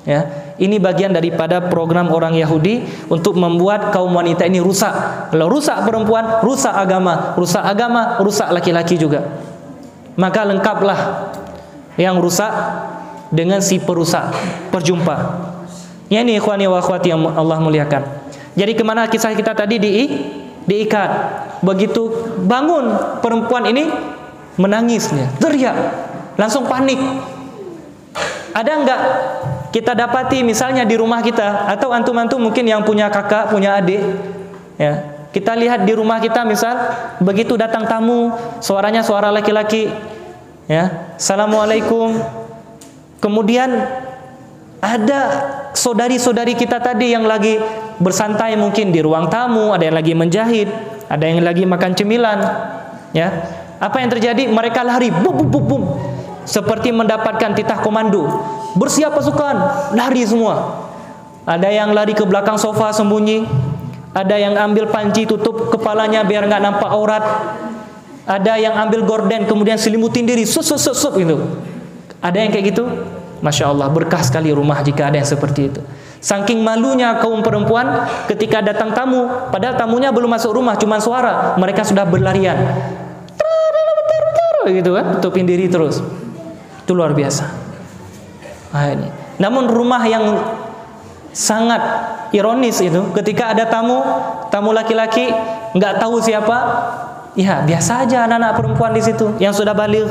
Ya, ini bagian daripada program orang Yahudi untuk membuat kaum wanita ini rusak. Kalau rusak perempuan, rusak agama, rusak laki-laki juga. Maka lengkaplah yang rusak dengan si perusak, perjumpa. Ya, ini ikhwani wa akhwati yang Allah muliakan. Jadi kemana kisah kita tadi diikat. Begitu bangun perempuan ini menangisnya, teriak, langsung panik. Ada enggak kita dapati misalnya di rumah kita, atau antum-antum mungkin yang punya kakak, punya adik, ya, kita lihat di rumah kita misal begitu datang tamu, suaranya suara laki-laki, ya, assalamualaikum. Kemudian ada saudari-saudari kita tadi yang lagi bersantai mungkin di ruang tamu, ada yang lagi menjahit, ada yang lagi makan cemilan, ya. Apa yang terjadi? Mereka lari, bum, seperti mendapatkan titah komando, bersiap pasukan, lari semua. Ada yang lari ke belakang sofa sembunyi, ada yang ambil panci tutup kepalanya biar nggak nampak aurat, ada yang ambil gorden kemudian selimutin diri, sup gitu. Ada yang kayak gitu. Masya Allah, berkah sekali rumah jika ada yang seperti itu. Saking malunya kaum perempuan ketika datang tamu, padahal tamunya belum masuk rumah, cuma suara, mereka sudah berlarian, gitu kan, tutupin diri terus. Itu luar biasa. Nah, ini. Namun rumah yang sangat ironis itu, ketika ada tamu laki-laki, nggak tahu siapa, ya biasa aja anak-anak perempuan di situ yang sudah balik,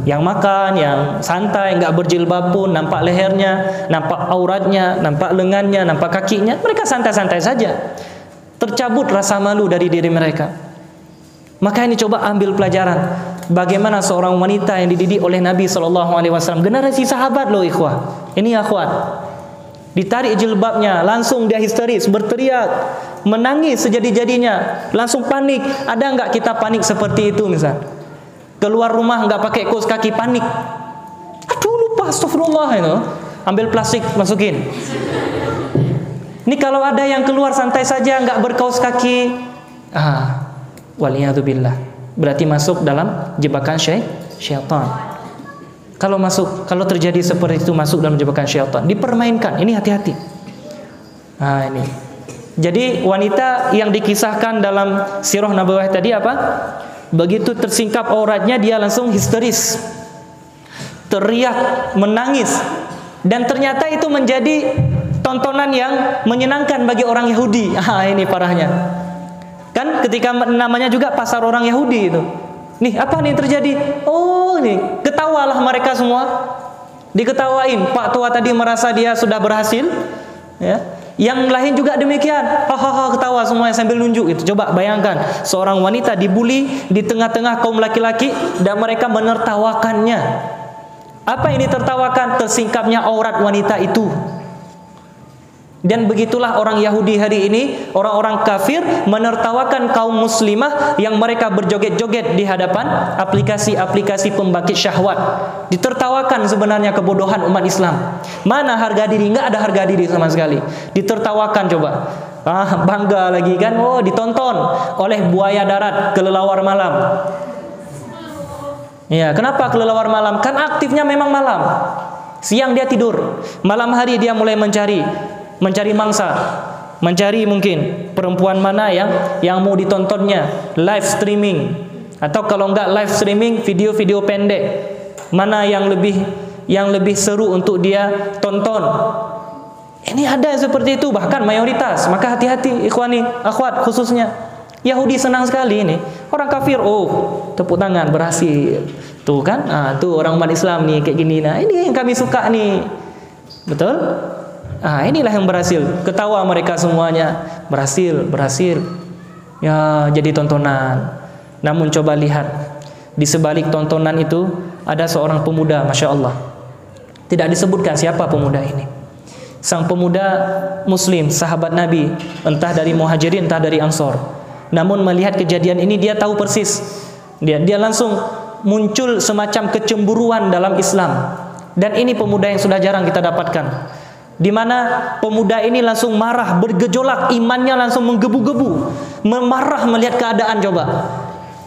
yang makan, yang santai, nggak berjilbab pun, nampak lehernya, nampak auratnya, nampak lengannya, nampak kakinya, mereka santai-santai saja. tercabut rasa malu dari diri mereka. Maka ini coba ambil pelajaran bagaimana seorang wanita yang dididik oleh Nabi SAW, generasi sahabat loh ikhwah. Ini akhwat, ditarik jilbabnya, langsung dia histeris, berteriak, menangis sejadi-jadinya, langsung panik. Ada nggak kita panik seperti itu misal? Keluar rumah nggak pakai kaos kaki, panik. Aduh lupa, astagfirullah itu. Ambil plastik, masukin. Ini kalau ada yang keluar santai saja nggak berkaos kaki, waliyadzubillah, berarti masuk dalam jebakan syaitan. Kalau terjadi seperti itu, masuk dalam jebakan syaitan, dipermainkan. Ini hati-hati. Ini. Jadi wanita yang dikisahkan dalam sirah nabawiyah tadi apa? Begitu tersingkap auratnya dia langsung histeris, teriak, menangis, dan ternyata itu menjadi tontonan yang menyenangkan bagi orang Yahudi. Ini parahnya. Kan ketika namanya juga pasar orang Yahudi itu. Nih, apa nih terjadi? Oh, nih, ketawalah mereka semua. Diketawain. Pak tua tadi merasa dia sudah berhasil, ya. Yang lain juga demikian. Hahaha, ketawa semuanya sambil nunjuk itu. Coba bayangkan, seorang wanita dibully di tengah-tengah kaum laki-laki dan mereka menertawakannya. Apa yang ditertawakan? Tersingkapnya aurat wanita itu. Dan begitulah orang Yahudi hari ini, orang-orang kafir menertawakan kaum muslimah yang mereka berjoget-joget di hadapan aplikasi-aplikasi pembangkit syahwat. Ditertawakan sebenarnya kebodohan umat Islam. Mana harga diri? Nggak ada harga diri sama sekali. Ditertawakan coba. Bangga lagi kan? Oh, ditonton oleh buaya darat, kelelawar malam. Ya, kenapa kelelawar malam? Kan aktifnya memang malam. Siang dia tidur, malam hari dia mulai mencari mangsa, mencari mungkin perempuan mana yang mau ditontonnya, live streaming, atau kalau enggak live streaming, video-video pendek mana yang lebih seru untuk dia tonton. Ini ada seperti itu, bahkan mayoritas. Maka hati-hati ikhwani, akhwat, khususnya Yahudi senang sekali ini. Orang kafir, oh tepuk tangan, berhasil. Tuh kan, tuh orang umat Islam nih kayak gini. Nah ini yang kami suka nih, betul? Inilah yang berhasil. Ketawa mereka semuanya, berhasil. Ya, jadi tontonan. Namun coba lihat, di sebalik tontonan itu ada seorang pemuda, Masya Allah. Tidak disebutkan siapa pemuda ini. Sang pemuda Muslim, sahabat Nabi, entah dari Muhajirin, entah dari Ansor. Namun melihat kejadian ini dia tahu persis. Dia langsung muncul semacam kecemburuan dalam Islam. Dan ini pemuda yang sudah jarang kita dapatkan. Di mana pemuda ini langsung marah, bergejolak, imannya langsung menggebu-gebu, memarah melihat keadaan. Coba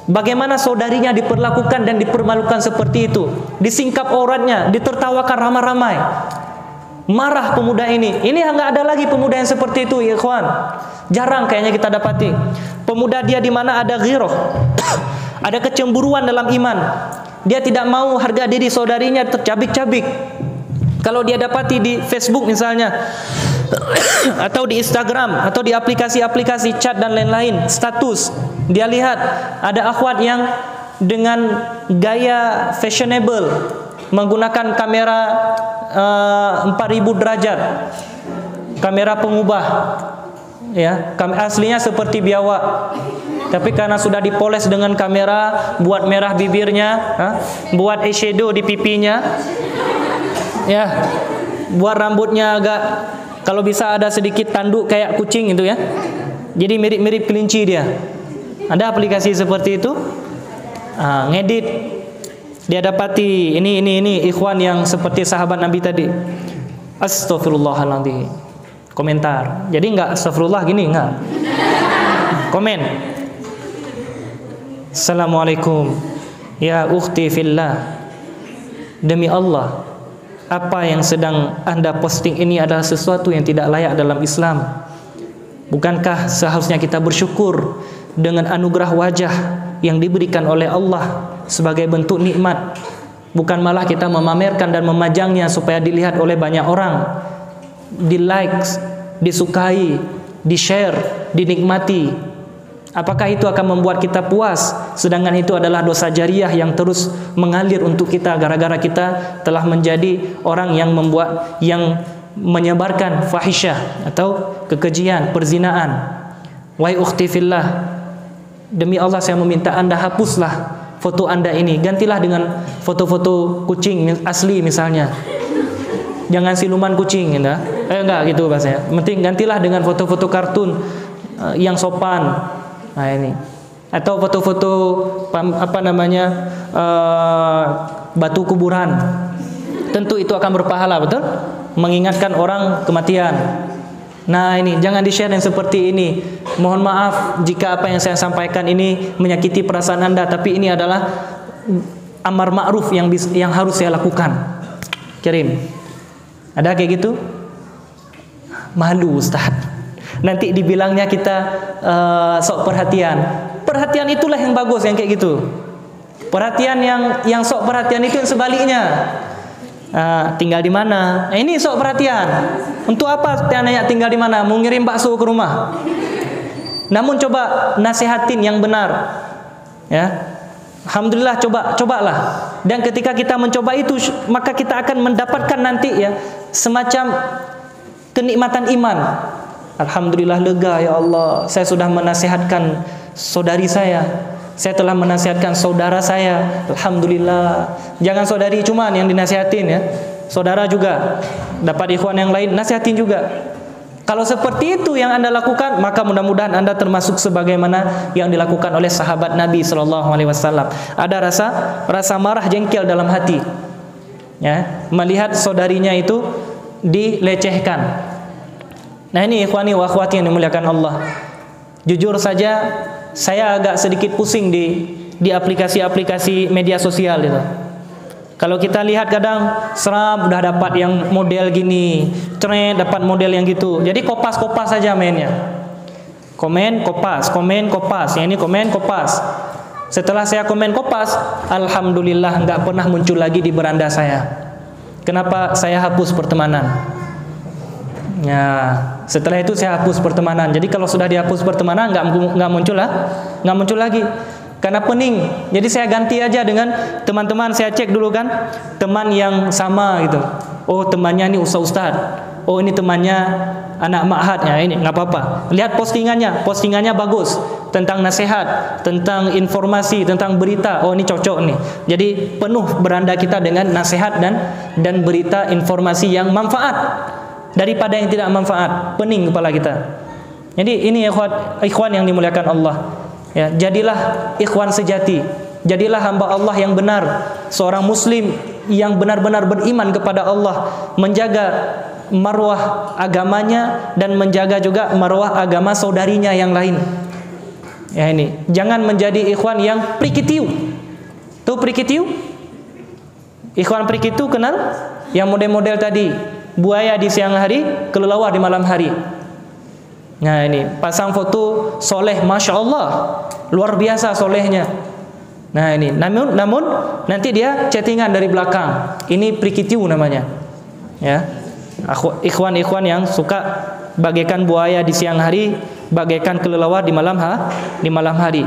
bagaimana saudarinya diperlakukan dan dipermalukan seperti itu, disingkap auratnya, ditertawakan ramai-ramai. Marah pemuda ini. Ini nggak ada lagi pemuda yang seperti itu, ya ikhwan. Jarang kayaknya kita dapati. Pemuda dia di mana ada ghirah, ada kecemburuan dalam iman. Dia tidak mau harga diri saudarinya tercabik-cabik. Kalau dia dapati di Facebook misalnya, atau di Instagram, atau di aplikasi-aplikasi chat dan lain-lain, status, dia lihat ada akhwat yang dengan gaya fashionable, menggunakan kamera 4000 derajat, kamera pengubah, ya, aslinya seperti biawak, tapi karena sudah dipoles dengan kamera, buat merah bibirnya, buat eyeshadow di pipinya, ya, buat rambutnya agak, kalau bisa ada sedikit tanduk kayak kucing itu ya, jadi mirip-mirip kelinci dia. Ada aplikasi seperti itu, ngedit. Dia dapati ini ikhwan yang seperti sahabat Nabi tadi. Astagfirullahaladzim. Komentar. Jadi enggak astagfirullah gini, enggak. Komen. Assalamualaikum. Ya ukhti fillah. Demi Allah, apa yang sedang Anda posting ini adalah sesuatu yang tidak layak dalam Islam. Bukankah seharusnya kita bersyukur dengan anugerah wajah yang diberikan oleh Allah sebagai bentuk nikmat, bukan malah kita memamerkan dan memajangnya supaya dilihat oleh banyak orang, di likes, disukai, di share, dinikmati. Apakah itu akan membuat kita puas? Sedangkan itu adalah dosa jariah yang terus mengalir untuk kita gara-gara kita telah menjadi orang yang menyebarkan fahisyah atau kekejian, perzinaan. wahai ukhti fillah, demi Allah saya meminta Anda hapuslah foto Anda ini, gantilah dengan foto-foto kucing asli misalnya. Jangan siluman kucing, ya. Enggak gitu bahasanya. Penting gantilah dengan foto-foto kartun yang sopan. Nah ini. Atau foto-foto batu kuburan. Tentu itu akan berpahala, betul? Mengingatkan orang kematian. Nah ini, jangan di-share yang seperti ini. Mohon maaf jika apa yang saya sampaikan ini menyakiti perasaan Anda, tapi ini adalah amar ma'ruf yang harus saya lakukan. Kirim. Ada kayak gitu? Malu Ustaz. Nanti dibilangnya kita sok perhatian. Perhatian itulah yang bagus, yang kayak gitu. Perhatian yang sok perhatian itu yang sebaliknya. Tinggal di mana? Ini sok perhatian. Untuk apa nanya tinggal di mana? Mau ngirim bakso ke rumah. Namun coba nasihatin yang benar. Ya. Alhamdulillah, cobalah. Dan ketika kita mencoba itu, maka kita akan mendapatkan nanti ya semacam kenikmatan iman. Alhamdulillah, lega ya Allah, saya sudah menasihatkan saudari saya telah menasihatkan saudara saya. Alhamdulillah. Jangan saudari cuman yang dinasihatin ya, saudara juga dapat ikhwan yang lain nasihatin juga. Kalau seperti itu yang Anda lakukan, maka mudah-mudahan Anda termasuk sebagaimana yang dilakukan oleh sahabat Nabi SAW. Ada rasa marah, jengkel dalam hati, ya, melihat saudarinya itu dilecehkan. Nah ini ikhwani wa akhwati yang dimuliakan Allah. Jujur saja, saya agak sedikit pusing di aplikasi-aplikasi media sosial itu. Kalau kita lihat kadang serap udah dapat yang model gini, dapat model yang gitu. Jadi kopas-kopas saja mainnya. Komen kopas, yang ini komen kopas. Setelah saya komen kopas, alhamdulillah nggak pernah muncul lagi di beranda saya. Kenapa? Saya hapus pertemanan. Ya, setelah itu saya hapus pertemanan. Jadi kalau sudah dihapus pertemanan nggak muncul lagi. Karena pening. Jadi saya ganti aja dengan teman-teman, saya cek dulu kan teman yang sama gitu. Oh temannya ini ustaz. Oh ini temannya anak ma'had ya, ini nggak apa-apa. Lihat postingannya bagus tentang nasihat, tentang informasi, tentang berita. Oh ini cocok nih. Jadi penuh beranda kita dengan nasihat dan berita informasi yang manfaat daripada yang tidak manfaat. Pening kepala kita. Jadi ini ikhwan yang dimuliakan Allah. Ya, jadilah ikhwan sejati, jadilah hamba Allah yang benar, seorang muslim yang benar-benar beriman kepada Allah, menjaga marwah agamanya dan menjaga juga marwah agama saudarinya yang lain. Ya ini, jangan menjadi ikhwan yang prikitiu. Tuh prikitiu? Ikhwan prikitiu kenal? Yang model-model tadi, buaya di siang hari, kelelawar di malam hari. Nah ini pasang foto soleh, masya Allah, luar biasa solehnya. Nah ini, namun nanti dia chattingan dari belakang. Ini prikitiu namanya. Ya, ikhwan yang suka bagaikan buaya di siang hari, bagaikan kelelawar di malam hari,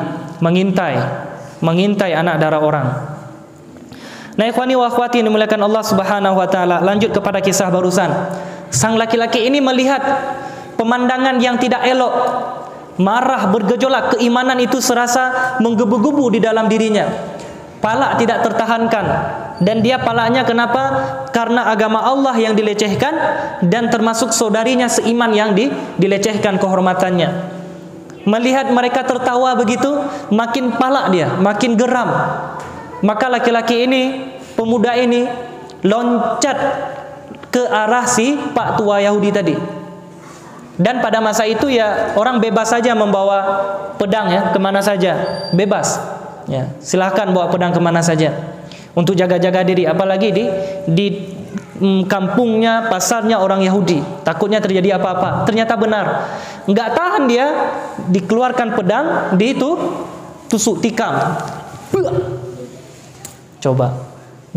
mengintai anak darah orang. Nah ikhwani wa akhwati yang dimuliakan Allah Subhanahu wa taala, lanjut kepada kisah barusan. Sang laki-laki ini melihat pemandangan yang tidak elok, marah, bergejolak, keimanan itu serasa menggebu-gebu di dalam dirinya. Palak tidak tertahankan. Dan dia palaknya kenapa? Karena agama Allah yang dilecehkan dan termasuk saudarinya seiman yang dilecehkan kehormatannya. Melihat mereka tertawa begitu, makin palak dia, makin geram. Maka laki-laki ini, pemuda ini loncat ke arah si Pak tua Yahudi tadi. Dan pada masa itu ya orang bebas saja membawa pedang ya kemana saja, bebas ya, silahkan bawa pedang kemana saja untuk jaga-jaga diri, apalagi di kampungnya, pasarnya orang Yahudi, takutnya terjadi apa-apa. Ternyata benar, nggak tahan dia, dikeluarkan pedang, di itu tusuk tikam. Coba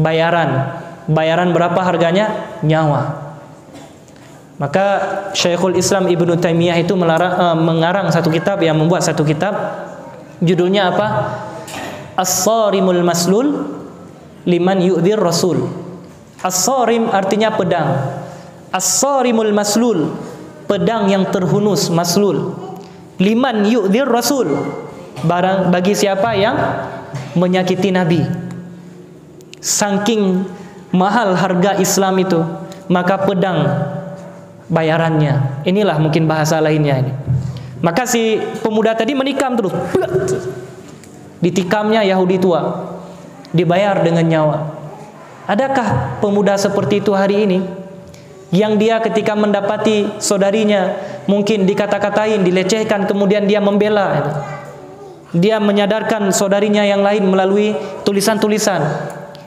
bayaran berapa harganya? Nyawa. Maka Syekhul Islam Ibnu Taimiyah itu mengarang satu kitab, yang membuat satu kitab, judulnya apa? As-Sarimul Maslul Liman Yu'dzir Rasul. As-Sarim artinya pedang. As-Sarimul Maslul, pedang yang terhunus, maslul, Liman yu'dzir rasul, barang bagi siapa yang menyakiti Nabi. Saking mahal harga Islam itu, maka pedang bayarannya. Inilah mungkin bahasa lainnya ini. Maka si pemuda tadi menikam terus. Ditikamnya Yahudi tua, dibayar dengan nyawa. Adakah pemuda seperti itu hari ini? Yang dia ketika mendapati saudarinya mungkin dikata-katain, dilecehkan, kemudian dia membela. Dia menyadarkan saudarinya yang lain melalui tulisan-tulisan.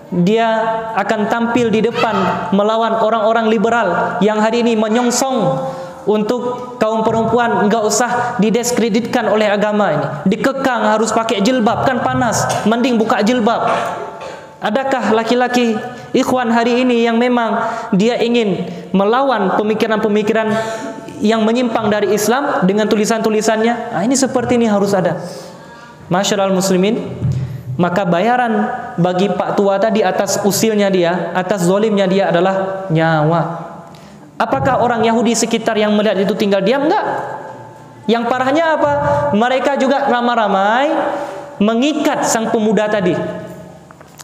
Dia akan tampil di depan melawan orang-orang liberal yang hari ini menyongsong untuk kaum perempuan enggak usah didiskreditkan oleh agama ini. Dikekang harus pakai jilbab, kan panas, mending buka jilbab. Adakah laki-laki ikhwan hari ini yang memang dia ingin melawan pemikiran-pemikiran yang menyimpang dari Islam dengan tulisan-tulisannya? Nah, ini seperti ini harus ada. Masyarul muslimin, maka bayaran bagi Pak tua tadi atas usilnya dia, atas zolimnya dia adalah nyawa. Apakah orang Yahudi sekitar yang melihat itu tinggal diam? Enggak. Yang parahnya apa? Mereka juga ramai-ramai mengikat sang pemuda tadi.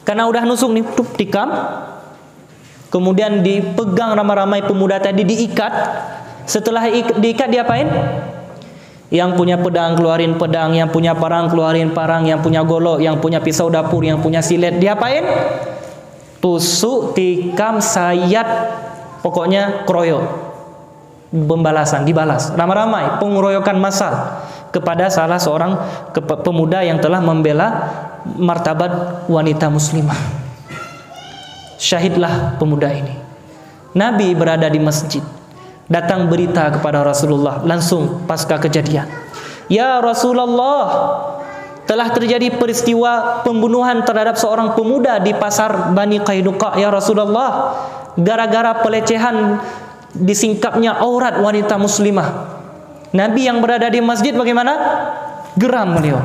Karena udah nusuk nih, tikam. Kemudian dipegang ramai-ramai pemuda tadi, diikat. Setelah diikat diapain? Yang punya pedang keluarin pedang, yang punya parang keluarin parang, yang punya golok, yang punya pisau dapur, yang punya silet, diapain? Tusuk, tikam, sayat, pokoknya kroyok. Pembalasan, dibalas ramai-ramai, pengeroyokan massal kepada salah seorang pemuda yang telah membela martabat wanita muslimah. Syahidlah pemuda ini. Nabi berada di masjid, datang berita kepada Rasulullah langsung pasca kejadian. Ya Rasulullah, telah terjadi peristiwa pembunuhan terhadap seorang pemuda di pasar Bani Qainuqa. Ya Rasulullah, gara-gara pelecehan disingkapnya aurat wanita muslimah. Nabi yang berada di masjid bagaimana? Geram beliau.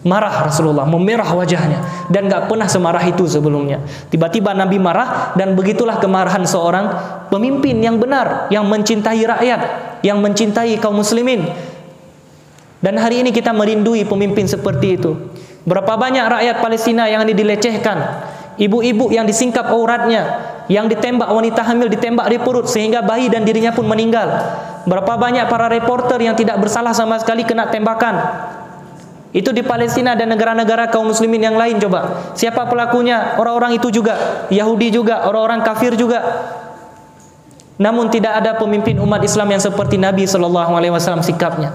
Marah Rasulullah, memerah wajahnya, dan gak pernah semarah itu sebelumnya. Tiba-tiba Nabi marah, dan begitulah kemarahan seorang pemimpin yang benar, yang mencintai rakyat, yang mencintai kaum muslimin. Dan hari ini kita merindui pemimpin seperti itu. Berapa banyak rakyat Palestina yang dilecehkan, ibu-ibu yang disingkap auratnya, yang ditembak, wanita hamil ditembak di perut sehingga bayi dan dirinya pun meninggal. Berapa banyak para reporter yang tidak bersalah sama sekali kena tembakan. Itu di Palestina dan negara-negara kaum muslimin yang lain. Coba, siapa pelakunya? Orang-orang itu juga, Yahudi juga, orang-orang kafir juga. Namun tidak ada pemimpin umat Islam yang seperti Nabi SAW sikapnya.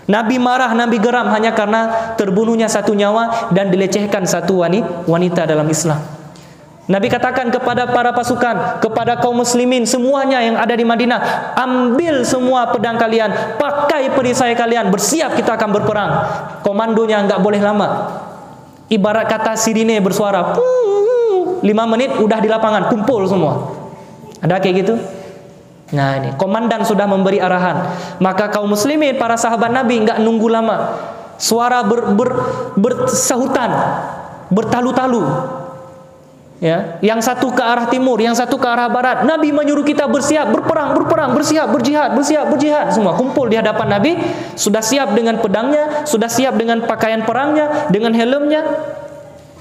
Nabi marah, Nabi geram hanya karena terbunuhnya satu nyawa dan dilecehkan satu wanita dalam Islam. Nabi katakan kepada para pasukan, kepada kaum muslimin semuanya yang ada di Madinah, ambil semua pedang kalian, pakai perisai kalian, bersiap kita akan berperang. Komandonya enggak boleh lama. Ibarat kata sirine bersuara, 5 menit udah di lapangan, kumpul semua. Ada kayak gitu? Nah ini, komandan sudah memberi arahan. Maka kaum muslimin, para sahabat Nabi enggak nunggu lama. Suara bersahutan, bertalu-talu. Ya, yang satu ke arah timur, yang satu ke arah barat. Nabi menyuruh kita bersiap, berperang, bersiap, berjihad. Semua kumpul di hadapan Nabi, sudah siap dengan pedangnya, sudah siap dengan pakaian perangnya, dengan helmnya.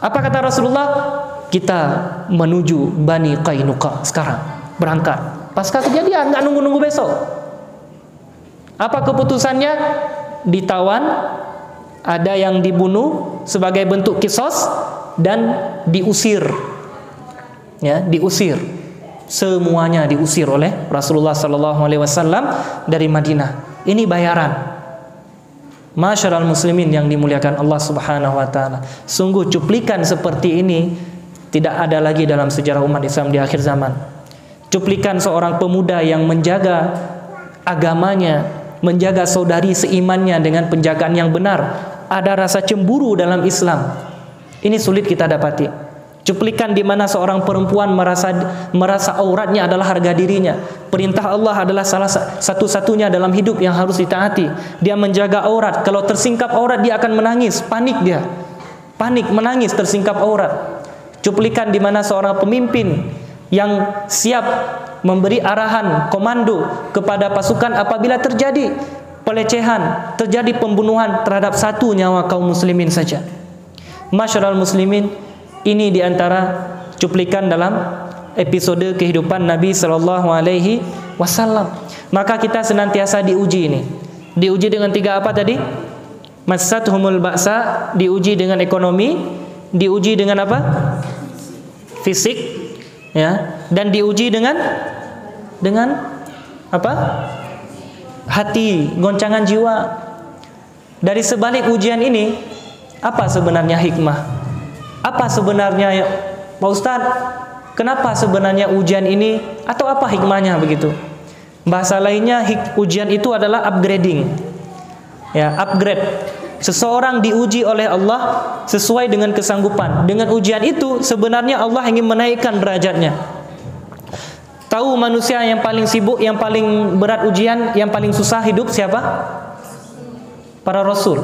Apa kata Rasulullah? Kita menuju Bani Qainuqa sekarang, berangkat. Pasca kejadian, nggak nunggu-nunggu besok. Apa keputusannya? Ditawan, ada yang dibunuh sebagai bentuk kisos, dan diusir. Ya, diusir. Semuanya diusir oleh Rasulullah SAW dari Madinah. Ini bayaran. Masyarul muslimin yang dimuliakan Allah Subhanahu wa taala. Sungguh cuplikan seperti ini tidak ada lagi dalam sejarah umat Islam di akhir zaman. Cuplikan seorang pemuda yang menjaga agamanya, menjaga saudari seimannya dengan penjagaan yang benar. Ada rasa cemburu dalam Islam. Ini sulit kita dapati. Cuplikan di mana seorang perempuan merasa auratnya adalah harga dirinya. Perintah Allah adalah salah satu-satunya dalam hidup yang harus ditaati. Dia menjaga aurat. Kalau tersingkap aurat dia akan menangis, panik dia. Panik, menangis tersingkap aurat. Cuplikan di mana seorang pemimpin yang siap memberi arahan komando kepada pasukan apabila terjadi pelecehan, terjadi pembunuhan terhadap satu nyawa kaum muslimin saja. Masyarul muslimin, ini diantara cuplikan dalam episode kehidupan Nabi Sallallahu Alaihi Wasallam. Maka kita senantiasa diuji ini. Diuji dengan 3 apa tadi? Massathumul ba'sa, diuji dengan ekonomi, diuji dengan apa? Fisik, ya, dan diuji dengan apa? Hati, goncangan jiwa. Dari sebalik ujian ini, apa sebenarnya hikmah? Apa sebenarnya, Pak Ustadz, kenapa sebenarnya ujian ini, atau apa hikmahnya begitu? Bahasa lainnya, ujian itu adalah upgrading, ya, upgrade. Seseorang diuji oleh Allah sesuai dengan kesanggupan. Dengan ujian itu sebenarnya Allah ingin menaikkan derajatnya. Tahu manusia yang paling sibuk, yang paling berat ujian, yang paling susah hidup siapa? Para rasul.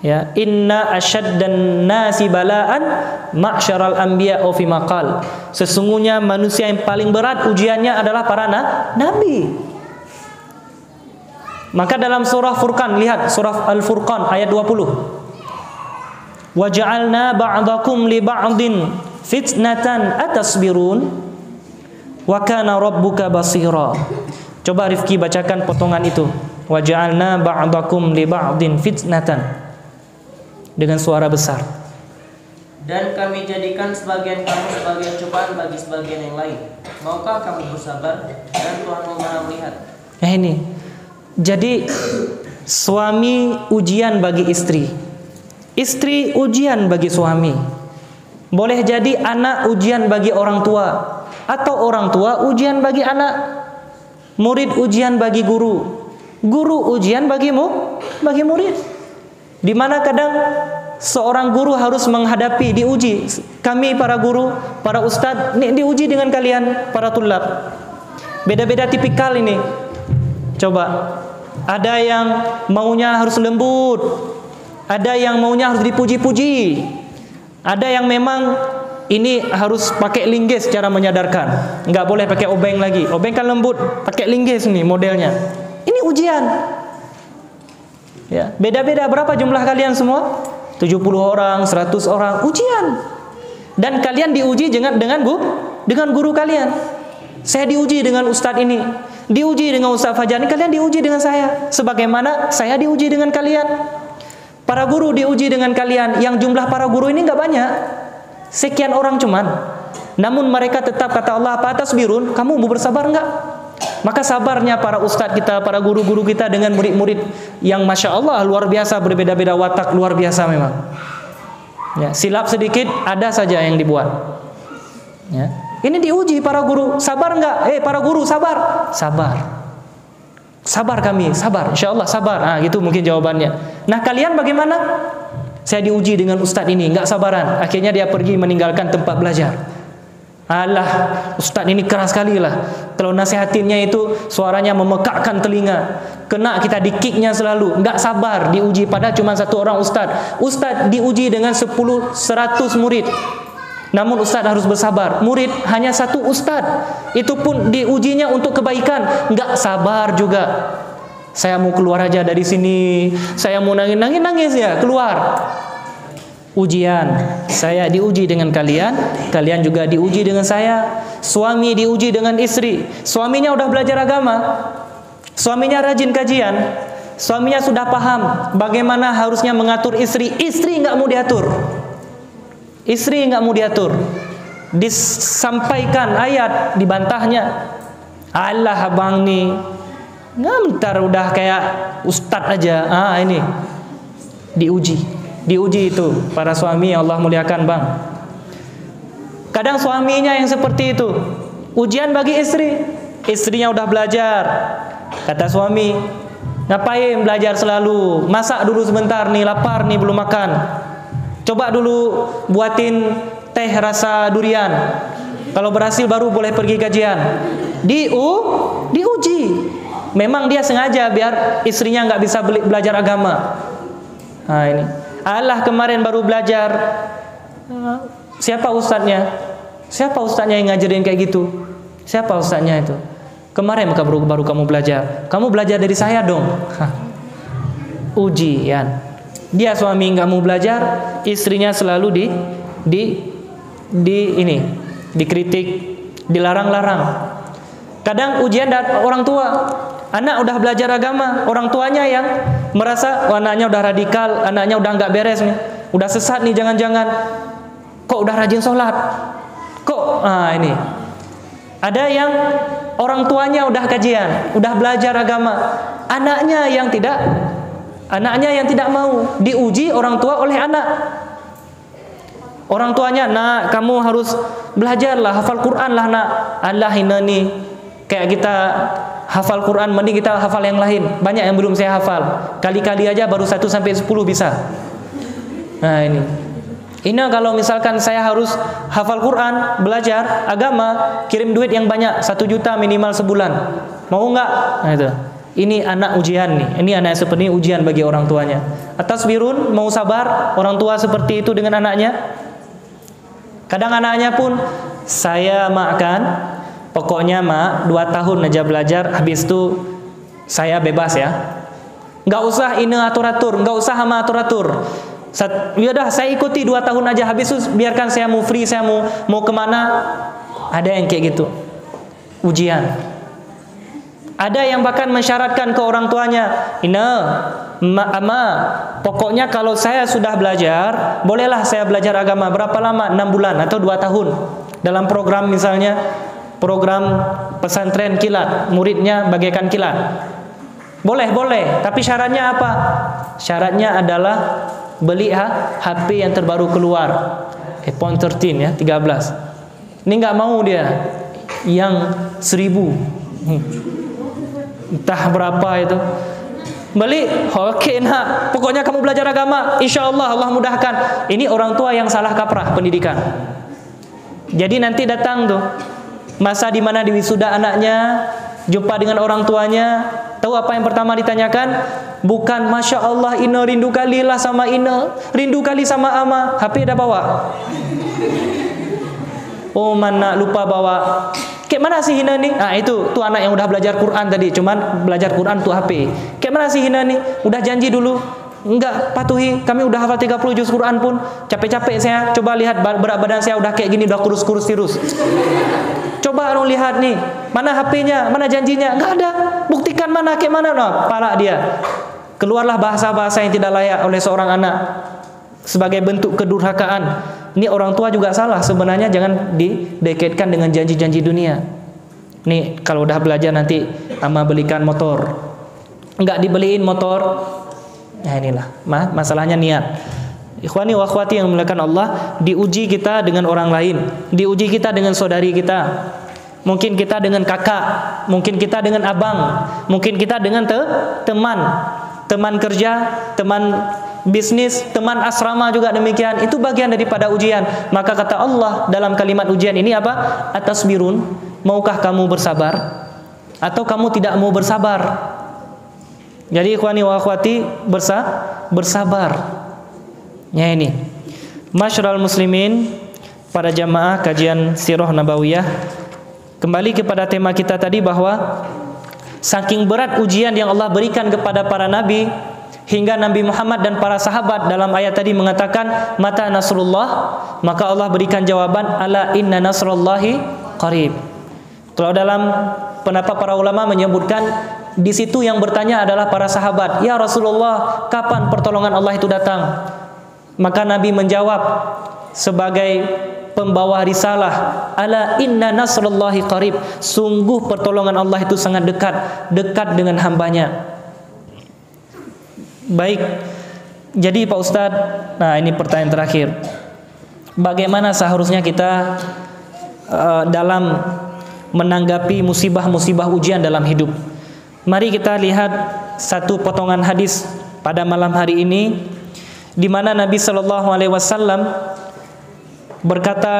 Ya, inna asyaddan nasi bala'an ma'syaral anbiya fi maqal. Sesungguhnya manusia yang paling berat ujiannya adalah para nabi. Maka dalam surah Furqan, lihat surah Al-Furqan ayat 20. Wa ja'alna ba'dakum li ba'din fitnatan atasbirun wa kana rabbuka basira. Coba Rifki bacakan potongan itu. Wa ja'alna ba'dakum li ba'din fitnatan, dengan suara besar. Dan kami jadikan sebagian kamu sebagai cobaan bagi sebagian yang lain. Maukah kamu bersabar? Dan Tuhanmu Maha melihat. Ini. Jadi suami ujian bagi istri. Istri ujian bagi suami. Boleh jadi anak ujian bagi orang tua, atau orang tua ujian bagi anak. Murid ujian bagi guru. Guru ujian bagi murid. Di mana kadang seorang guru harus menghadapi, diuji. Kami para guru, para ustadz, diuji dengan kalian para tulab. Beda-beda tipikal ini. Coba, ada yang maunya harus lembut, ada yang maunya harus dipuji-puji, ada yang memang ini harus pakai linggis cara menyadarkan. Nggak boleh pakai obeng lagi. Obeng kan lembut, pakai linggis nih modelnya. Ini ujian. Ya, beda-beda. Berapa jumlah kalian semua? 70 orang, 100 orang, ujian. Dan kalian diuji dengan guru kalian. Saya diuji dengan ustadz ini, diuji dengan Ustadz Fajar ini, kalian diuji dengan saya. Sebagaimana saya diuji dengan kalian. Para guru diuji dengan kalian. Yang jumlah para guru ini nggak banyak, sekian orang cuman. Namun mereka tetap, kata Allah, apa atas birun, kamu mau bersabar nggak? Maka sabarnya para ustadz kita, para guru-guru kita dengan murid-murid yang masya Allah luar biasa, berbeda-beda watak, luar biasa memang. Ya, silap sedikit ada saja yang dibuat. Ya, ini diuji para guru, sabar nggak? Para guru sabar, sabar kami, sabar, insya Allah sabar. Nah, gitu mungkin jawabannya. Nah, kalian bagaimana? Saya diuji dengan ustadz ini, nggak sabaran. Akhirnya dia pergi meninggalkan tempat belajar. Alah, ustadz ini keras sekali lah. Kalau nasihatinnya itu suaranya memekakkan telinga. Kena kita dikiknya selalu. Nggak sabar diuji, padahal cuma satu orang ustadz. Ustadz diuji dengan 10, 100 murid. Namun ustadz harus bersabar. Murid hanya satu ustadz. Itu pun diujinya untuk kebaikan. Nggak sabar juga. Saya mau keluar aja dari sini. Saya mau nangis ya, keluar. Ujian, saya diuji dengan kalian, kalian juga diuji dengan saya. Suami diuji dengan istri. Suaminya udah belajar agama, suaminya rajin kajian, suaminya sudah paham bagaimana harusnya mengatur istri. Istri nggak mau diatur, istri nggak mau diatur. Disampaikan ayat, dibantahnya. Allah abang nih, ntar udah kayak ustadz aja. Ini diuji itu para suami yang Allah muliakan, bang. Kadang suaminya yang seperti itu. Ujian bagi istri. Istrinya udah belajar. Kata suami, ngapain belajar selalu? Masak dulu sebentar nih, lapar nih belum makan. Coba dulu buatin teh rasa durian. Kalau berhasil baru boleh pergi kajian. Diuji. Memang dia sengaja biar istrinya nggak bisa belajar agama. Nah ini. Allah kemarin baru belajar. Siapa ustadznya? Siapa ustadznya yang ngajarin kayak gitu? Siapa ustadznya itu? Kemarin baru kamu belajar. Kamu belajar dari saya dong. Ujian. Dia suami nggak mau belajar, istrinya selalu dikritik, dilarang-larang. Kadang ujian dari orang tua. Anak udah belajar agama, orang tuanya yang merasa anaknya udah radikal, anaknya udah nggak beres nih, udah sesat nih, jangan-jangan. Kok udah rajin sholat? Kok ini. Ada yang orang tuanya udah kajian, udah belajar agama, anaknya yang tidak mau. Diuji orang tua oleh anak. Orang tuanya, nak, kamu harus belajarlah, hafal Quran lah, nak. Allah ini kayak kita hafal Quran, mending kita hafal yang lain. Banyak yang belum saya hafal. Kali-kali aja baru 1 sampai 10 bisa. Nah ini. Ini kalau misalkan saya harus hafal Quran, belajar agama, kirim duit yang banyak, 1 juta minimal sebulan. Mau nggak? Nah itu. Ini anak ujian nih. Ini anak seperti ujian bagi orang tuanya. Atasbirun, mau sabar orang tua seperti itu dengan anaknya? Kadang anaknya pun, saya makan, pokoknya mak 2 tahun aja belajar, habis itu saya bebas ya. Nggak usah ini atur-atur, nggak usah sama atur-atur. Ya udah, saya ikuti 2 tahun aja, habis itu biarkan saya mau free, saya mau kemana. Ada yang kayak gitu. Ujian. Ada yang bahkan mensyaratkan ke orang tuanya, ama, pokoknya kalau saya sudah belajar, bolehlah saya belajar agama. Berapa lama? 6 bulan atau 2 tahun. Dalam program misalnya, program pesantren kilat, muridnya bagaikan kilat. Boleh, tapi syaratnya apa? Syaratnya adalah beli HP yang terbaru keluar, iPhone 13 ya, 13. Ini nggak mau dia, yang 1000, entah berapa itu. Beli, oke nak, pokoknya kamu belajar agama, insya Allah Allah mudahkan. Ini orang tua yang salah kaprah pendidikan. Jadi nanti datang tuh masa di mana diwisuda anaknya, jumpa dengan orang tuanya, tahu apa yang pertama ditanyakan? Bukan Masya Allah Ina rindu kali lah sama Ina, rindu kali sama Ama. HP dah bawa. Oh mana lupa bawa. Kayak mana sih Hina nih? Nah itu tuh anak yang udah belajar Quran tadi, cuman belajar Quran tuh HP. Kayak mana sih Hina nih? Udah janji dulu, enggak patuhi. Kami udah hafal 30 juz Quran pun capek-capek saya. Coba lihat berat badan saya udah kayak gini, udah kurus-kurus tirus. Coba lu lihat nih, mana HP-nya, mana janjinya? Enggak ada. Buktikan mana, kayak mana? Nah, pala dia. Keluarlah bahasa-bahasa yang tidak layak oleh seorang anak sebagai bentuk kedurhakaan. Ini orang tua juga salah sebenarnya, jangan didekatkan dengan janji-janji dunia. Nih kalau udah belajar nanti ama belikan motor. Enggak dibeliin motor. Nah inilah masalahnya niat. Ikhwani wa akhwati yang dimuliakan Allah, diuji kita dengan orang lain, diuji kita dengan saudari kita. Mungkin kita dengan kakak, mungkin kita dengan abang, mungkin kita dengan teman kerja, teman bisnis, teman asrama juga demikian. Itu bagian daripada ujian. Maka kata Allah dalam kalimat ujian ini apa? Atasbirun, maukah kamu bersabar atau kamu tidak mau bersabar? Jadi ikhwani wa akhwati, bersabar. Ya ini. Masyarul muslimin, para jamaah kajian sirah nabawiyah, kembali kepada tema kita tadi bahwa saking berat ujian yang Allah berikan kepada para nabi, hingga Nabi Muhammad dan para sahabat dalam ayat tadi mengatakan mata nasrullah, maka Allah berikan jawaban ala inna nasrullahi qarib. Kalau dalam pendapat para ulama menyebutkan di situ yang bertanya adalah para sahabat, ya Rasulullah, kapan pertolongan Allah itu datang? Maka Nabi menjawab sebagai pembawa risalah, ala inna nasrullahi qarib, sungguh pertolongan Allah itu sangat dekat dengan hambanya. Baik, jadi Pak Ustadz, nah ini pertanyaan terakhir. Bagaimana seharusnya kita dalam menanggapi musibah-musibah ujian dalam hidup? Mari kita lihat satu potongan hadis pada malam hari ini, di mana Nabi Shallallahu Alaihi Wasallam berkata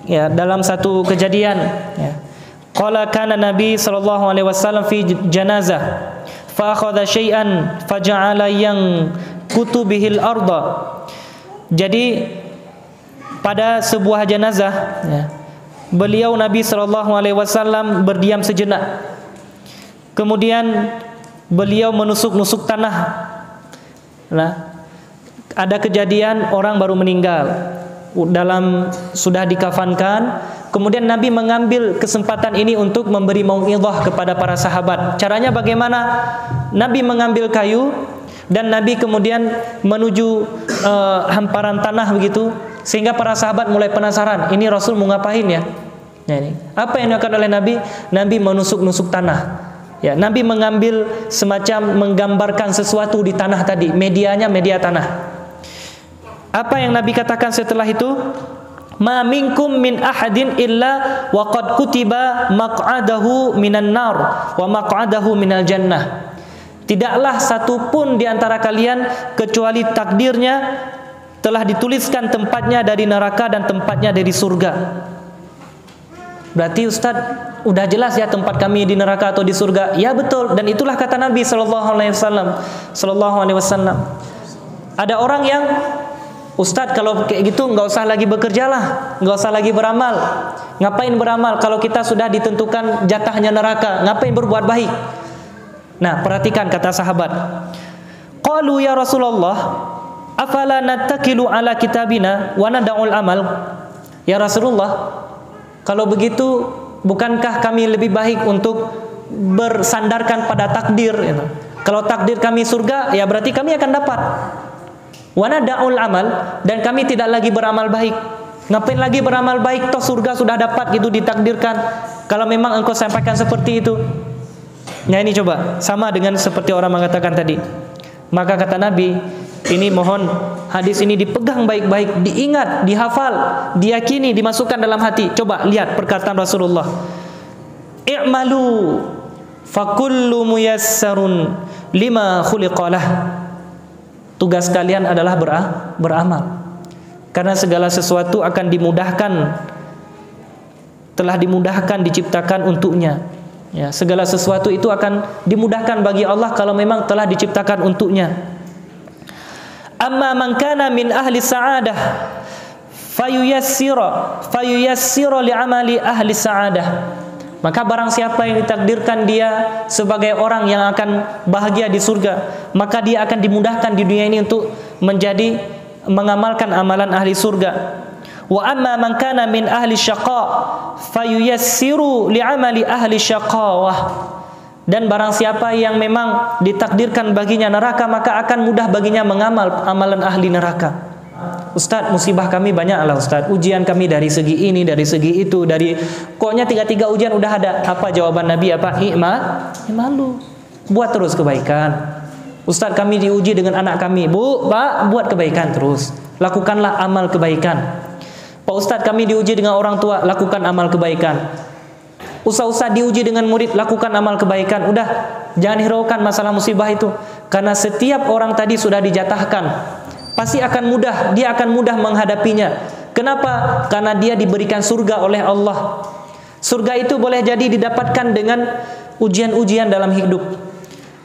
ya dalam satu kejadian, ya, qala kana Nabi Shallallahu Alaihi Wasallam fi janazah fa akhadha syai'an faja'ala yang kutubihil arda. Jadi pada sebuah jenazah, ya, beliau Nabi SAW berdiam sejenak. Kemudian beliau menusuk-nusuk tanah. Nah, ada kejadian orang baru meninggal, sudah dikafankan. Kemudian Nabi mengambil kesempatan ini untuk memberi mau'izah kepada para sahabat. Caranya bagaimana? Nabi mengambil kayu dan Nabi kemudian menuju hamparan tanah begitu, sehingga para sahabat mulai penasaran, ini Rasul mau ngapain ya? Ya, ini. Apa yang dilakukan oleh Nabi? Nabi menusuk-nusuk tanah. Ya, Nabi mengambil semacam menggambarkan sesuatu di tanah tadi, medianya media tanah. Apa yang Nabi katakan setelah itu? Ma minkum min ahadin illa wa qad kutiba maq'adahu minan nar wa maq'adahu minal jannah. Tidaklah satu pun di antara kalian kecuali takdirnya telah dituliskan tempatnya dari neraka dan tempatnya dari surga. Berarti Ustaz, udah jelas ya tempat kami di neraka atau di surga? Ya betul, dan itulah kata Nabi sallallahu alaihi wasallam. Ada orang yang, Ustadz kalau kayak gitu nggak usah lagi bekerja lah, nggak usah lagi beramal. Ngapain beramal kalau kita sudah ditentukan jatahnya neraka? Ngapain berbuat baik? Nah, perhatikan kata sahabat. Qalu ya Rasulullah, afala nattakilu ala kitabina wa nada'ul amal? Ya Rasulullah, kalau begitu bukankah kami lebih baik untuk bersandarkan pada takdir? Kalau takdir kami surga, ya berarti kami akan dapat. Wa nada'ul amal, dan kami tidak lagi beramal baik. Ngapain lagi beramal baik, toh surga sudah dapat, gitu ditakdirkan. Kalau memang engkau sampaikan seperti itu. Nah ini coba, sama dengan seperti orang mengatakan tadi. Maka kata Nabi, ini mohon hadis ini dipegang baik-baik, diingat, dihafal, diyakini, dimasukkan dalam hati. Coba lihat perkataan Rasulullah. I'malu fakullu muyassarun lima khuliqalah. Tugas kalian adalah beramal. Karena segala sesuatu akan dimudahkan, telah dimudahkan, diciptakan untuknya. Ya, segala sesuatu itu akan dimudahkan bagi Allah kalau memang telah diciptakan untuknya. Amma man kana min ahli sa'adah fayuyassira li'amali ahli sa'adah. Maka barang siapa yang ditakdirkan dia sebagai orang yang akan bahagia di surga, maka dia akan dimudahkan di dunia ini untuk mengamalkan amalan ahli surga. Wa amma man kana min ahli syaqa fayuyassiru li'amali ahli syaqawah. Dan barang siapa yang memang ditakdirkan baginya neraka, maka akan mudah baginya mengamal amalan ahli neraka. Ustadz, musibah kami banyak lah Ustadz, ujian kami dari segi ini, dari segi itu, pokoknya 3 ujian udah ada. Apa jawaban Nabi? Apa? I'malu, buat terus kebaikan. Ustadz, kami diuji dengan anak kami. Bu, Pak, buat kebaikan terus, lakukanlah amal kebaikan. Pak Ustadz, kami diuji dengan orang tua, lakukan amal kebaikan. Ustadz diuji dengan murid, lakukan amal kebaikan. Udah, jangan hiraukan masalah musibah itu, karena setiap orang tadi sudah dijatahkan, pasti akan mudah, dia akan mudah menghadapinya. Kenapa? Karena dia diberikan surga oleh Allah. Surga itu boleh jadi didapatkan dengan ujian-ujian dalam hidup.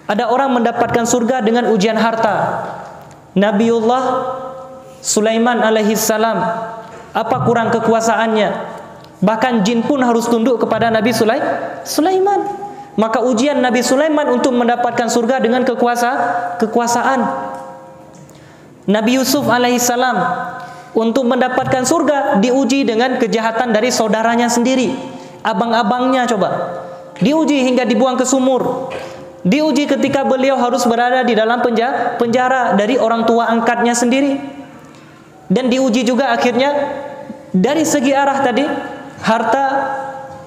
Ada orang mendapatkan surga dengan ujian harta. Nabiullah Sulaiman alaihissalam, apa kurang kekuasaannya? Bahkan jin pun harus tunduk kepada Nabi Sulaiman. Maka ujian Nabi Sulaiman untuk mendapatkan surga dengan kekuasaan. Nabi Yusuf alaihissalam untuk mendapatkan surga diuji dengan kejahatan dari saudaranya sendiri, abang-abangnya. Coba diuji hingga dibuang ke sumur. Diuji ketika beliau harus berada di dalam penjara dari orang tua angkatnya sendiri. Dan diuji juga akhirnya dari segi arah tadi, harta.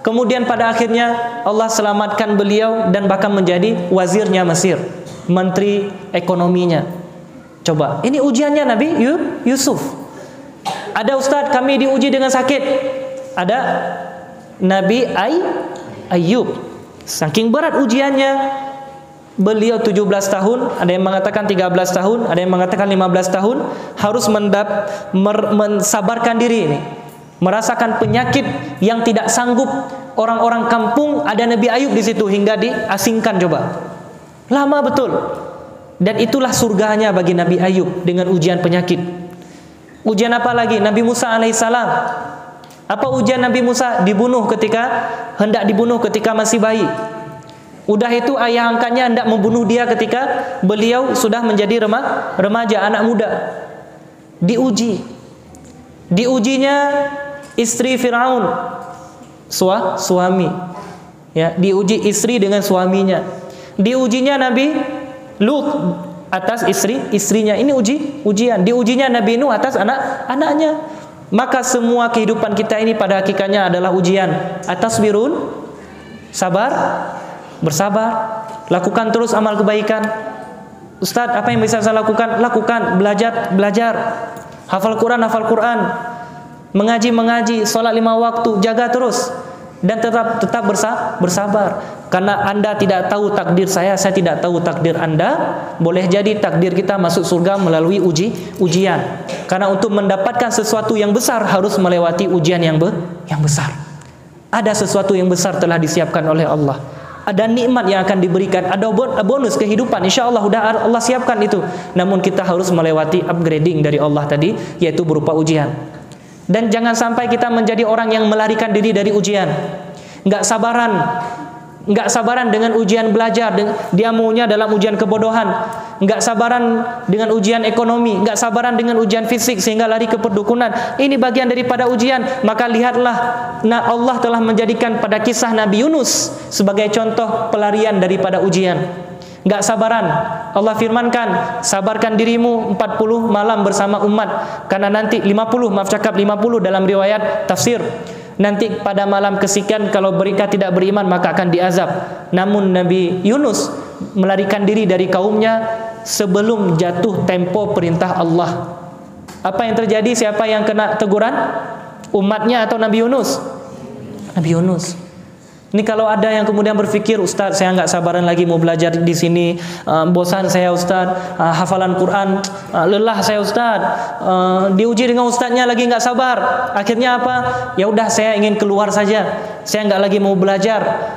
Kemudian pada akhirnya Allah selamatkan beliau dan bahkan menjadi wazirnya Mesir, menteri ekonominya. Coba, ini ujiannya Nabi Yusuf. Ada Ustadz, kami diuji dengan sakit. Ada Nabi Ayub. Saking berat ujiannya, beliau 17 tahun, ada yang mengatakan 13 tahun, ada yang mengatakan 15 tahun, harus mensabarkan diri ini, merasakan penyakit yang tidak sanggup orang-orang kampung. Ada Nabi Ayub di situ hingga diasingkan. Coba, lama betul. Dan itulah surganya bagi Nabi Ayub dengan ujian penyakit. Ujian apa lagi? Nabi Musa alaihissalam. Apa ujian Nabi Musa? Hendak dibunuh ketika masih bayi. Udah itu ayah angkatnya hendak membunuh dia ketika beliau sudah menjadi remaja, anak muda. Diujinya istri Firaun, suami. Ya, diuji istri dengan suaminya. Diujinya Nabi Lut atas istrinya. Ini ujian. Diujinya Nabi Nuh atas anak-anaknya. Maka semua kehidupan kita ini pada hakikatnya adalah ujian. Atasbirun, bersabar. Lakukan terus amal kebaikan. Ustaz, apa yang bisa saya lakukan? Lakukan, belajar. Hafal Quran. Mengaji, salat 5 waktu, jaga terus. Dan tetap bersabar. Karena Anda tidak tahu takdir saya tidak tahu takdir Anda. Boleh jadi takdir kita masuk surga melalui ujian. Karena untuk mendapatkan sesuatu yang besar harus melewati ujian yang besar. Ada sesuatu yang besar telah disiapkan oleh Allah. Ada nikmat yang akan diberikan, ada bonus kehidupan. Insya Allah sudah Allah siapkan itu. Namun kita harus melewati upgrading dari Allah tadi, yaitu berupa ujian. Dan jangan sampai kita menjadi orang yang melarikan diri dari ujian. Nggak sabaran dengan ujian belajar. Dia maunya dalam ujian kebodohan. Nggak sabaran dengan ujian ekonomi. Nggak sabaran dengan ujian fisik sehingga lari ke perdukunan. Ini bagian daripada ujian. Maka lihatlah, Allah telah menjadikan pada kisah Nabi Yunus sebagai contoh pelarian daripada ujian. Nggak sabaran. Allah firmankan, sabarkan dirimu 40 malam bersama umat. Karena nanti 50 dalam riwayat tafsir. Nanti pada malam kesekian kalau mereka tidak beriman maka akan diazab. Namun Nabi Yunus melarikan diri dari kaumnya sebelum jatuh tempo perintah Allah. Apa yang terjadi? Siapa yang kena teguran? Umatnya atau Nabi Yunus? Nabi Yunus. Ini kalau ada yang kemudian berpikir, Ustaz, saya nggak sabaran lagi mau belajar di sini, bosan saya Ustaz, hafalan Quran, lelah saya Ustaz, diuji dengan ustaznya lagi nggak sabar. Akhirnya apa? Ya udah saya ingin keluar saja, saya nggak lagi mau belajar.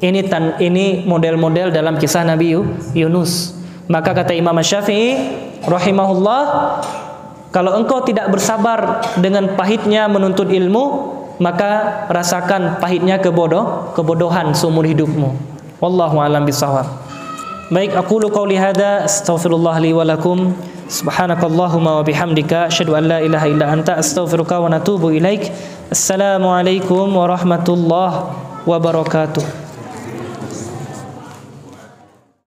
Ini model-model dalam kisah Nabi Yunus. Maka kata Imam Syafi'i rahimahullah, kalau engkau tidak bersabar dengan pahitnya menuntut ilmu, maka rasakan pahitnya kebodohan seumur hidupmu. Wallahu a'lam bishawab. Baik, aqulu qauli hadza astaghfirullah li wa lakum. Subhanakallahumma wa bihamdika asyhadu an la ilaha illa anta astaghfiruka wa atubu ilaik. Assalamualaikum warahmatullahi wabarakatuh.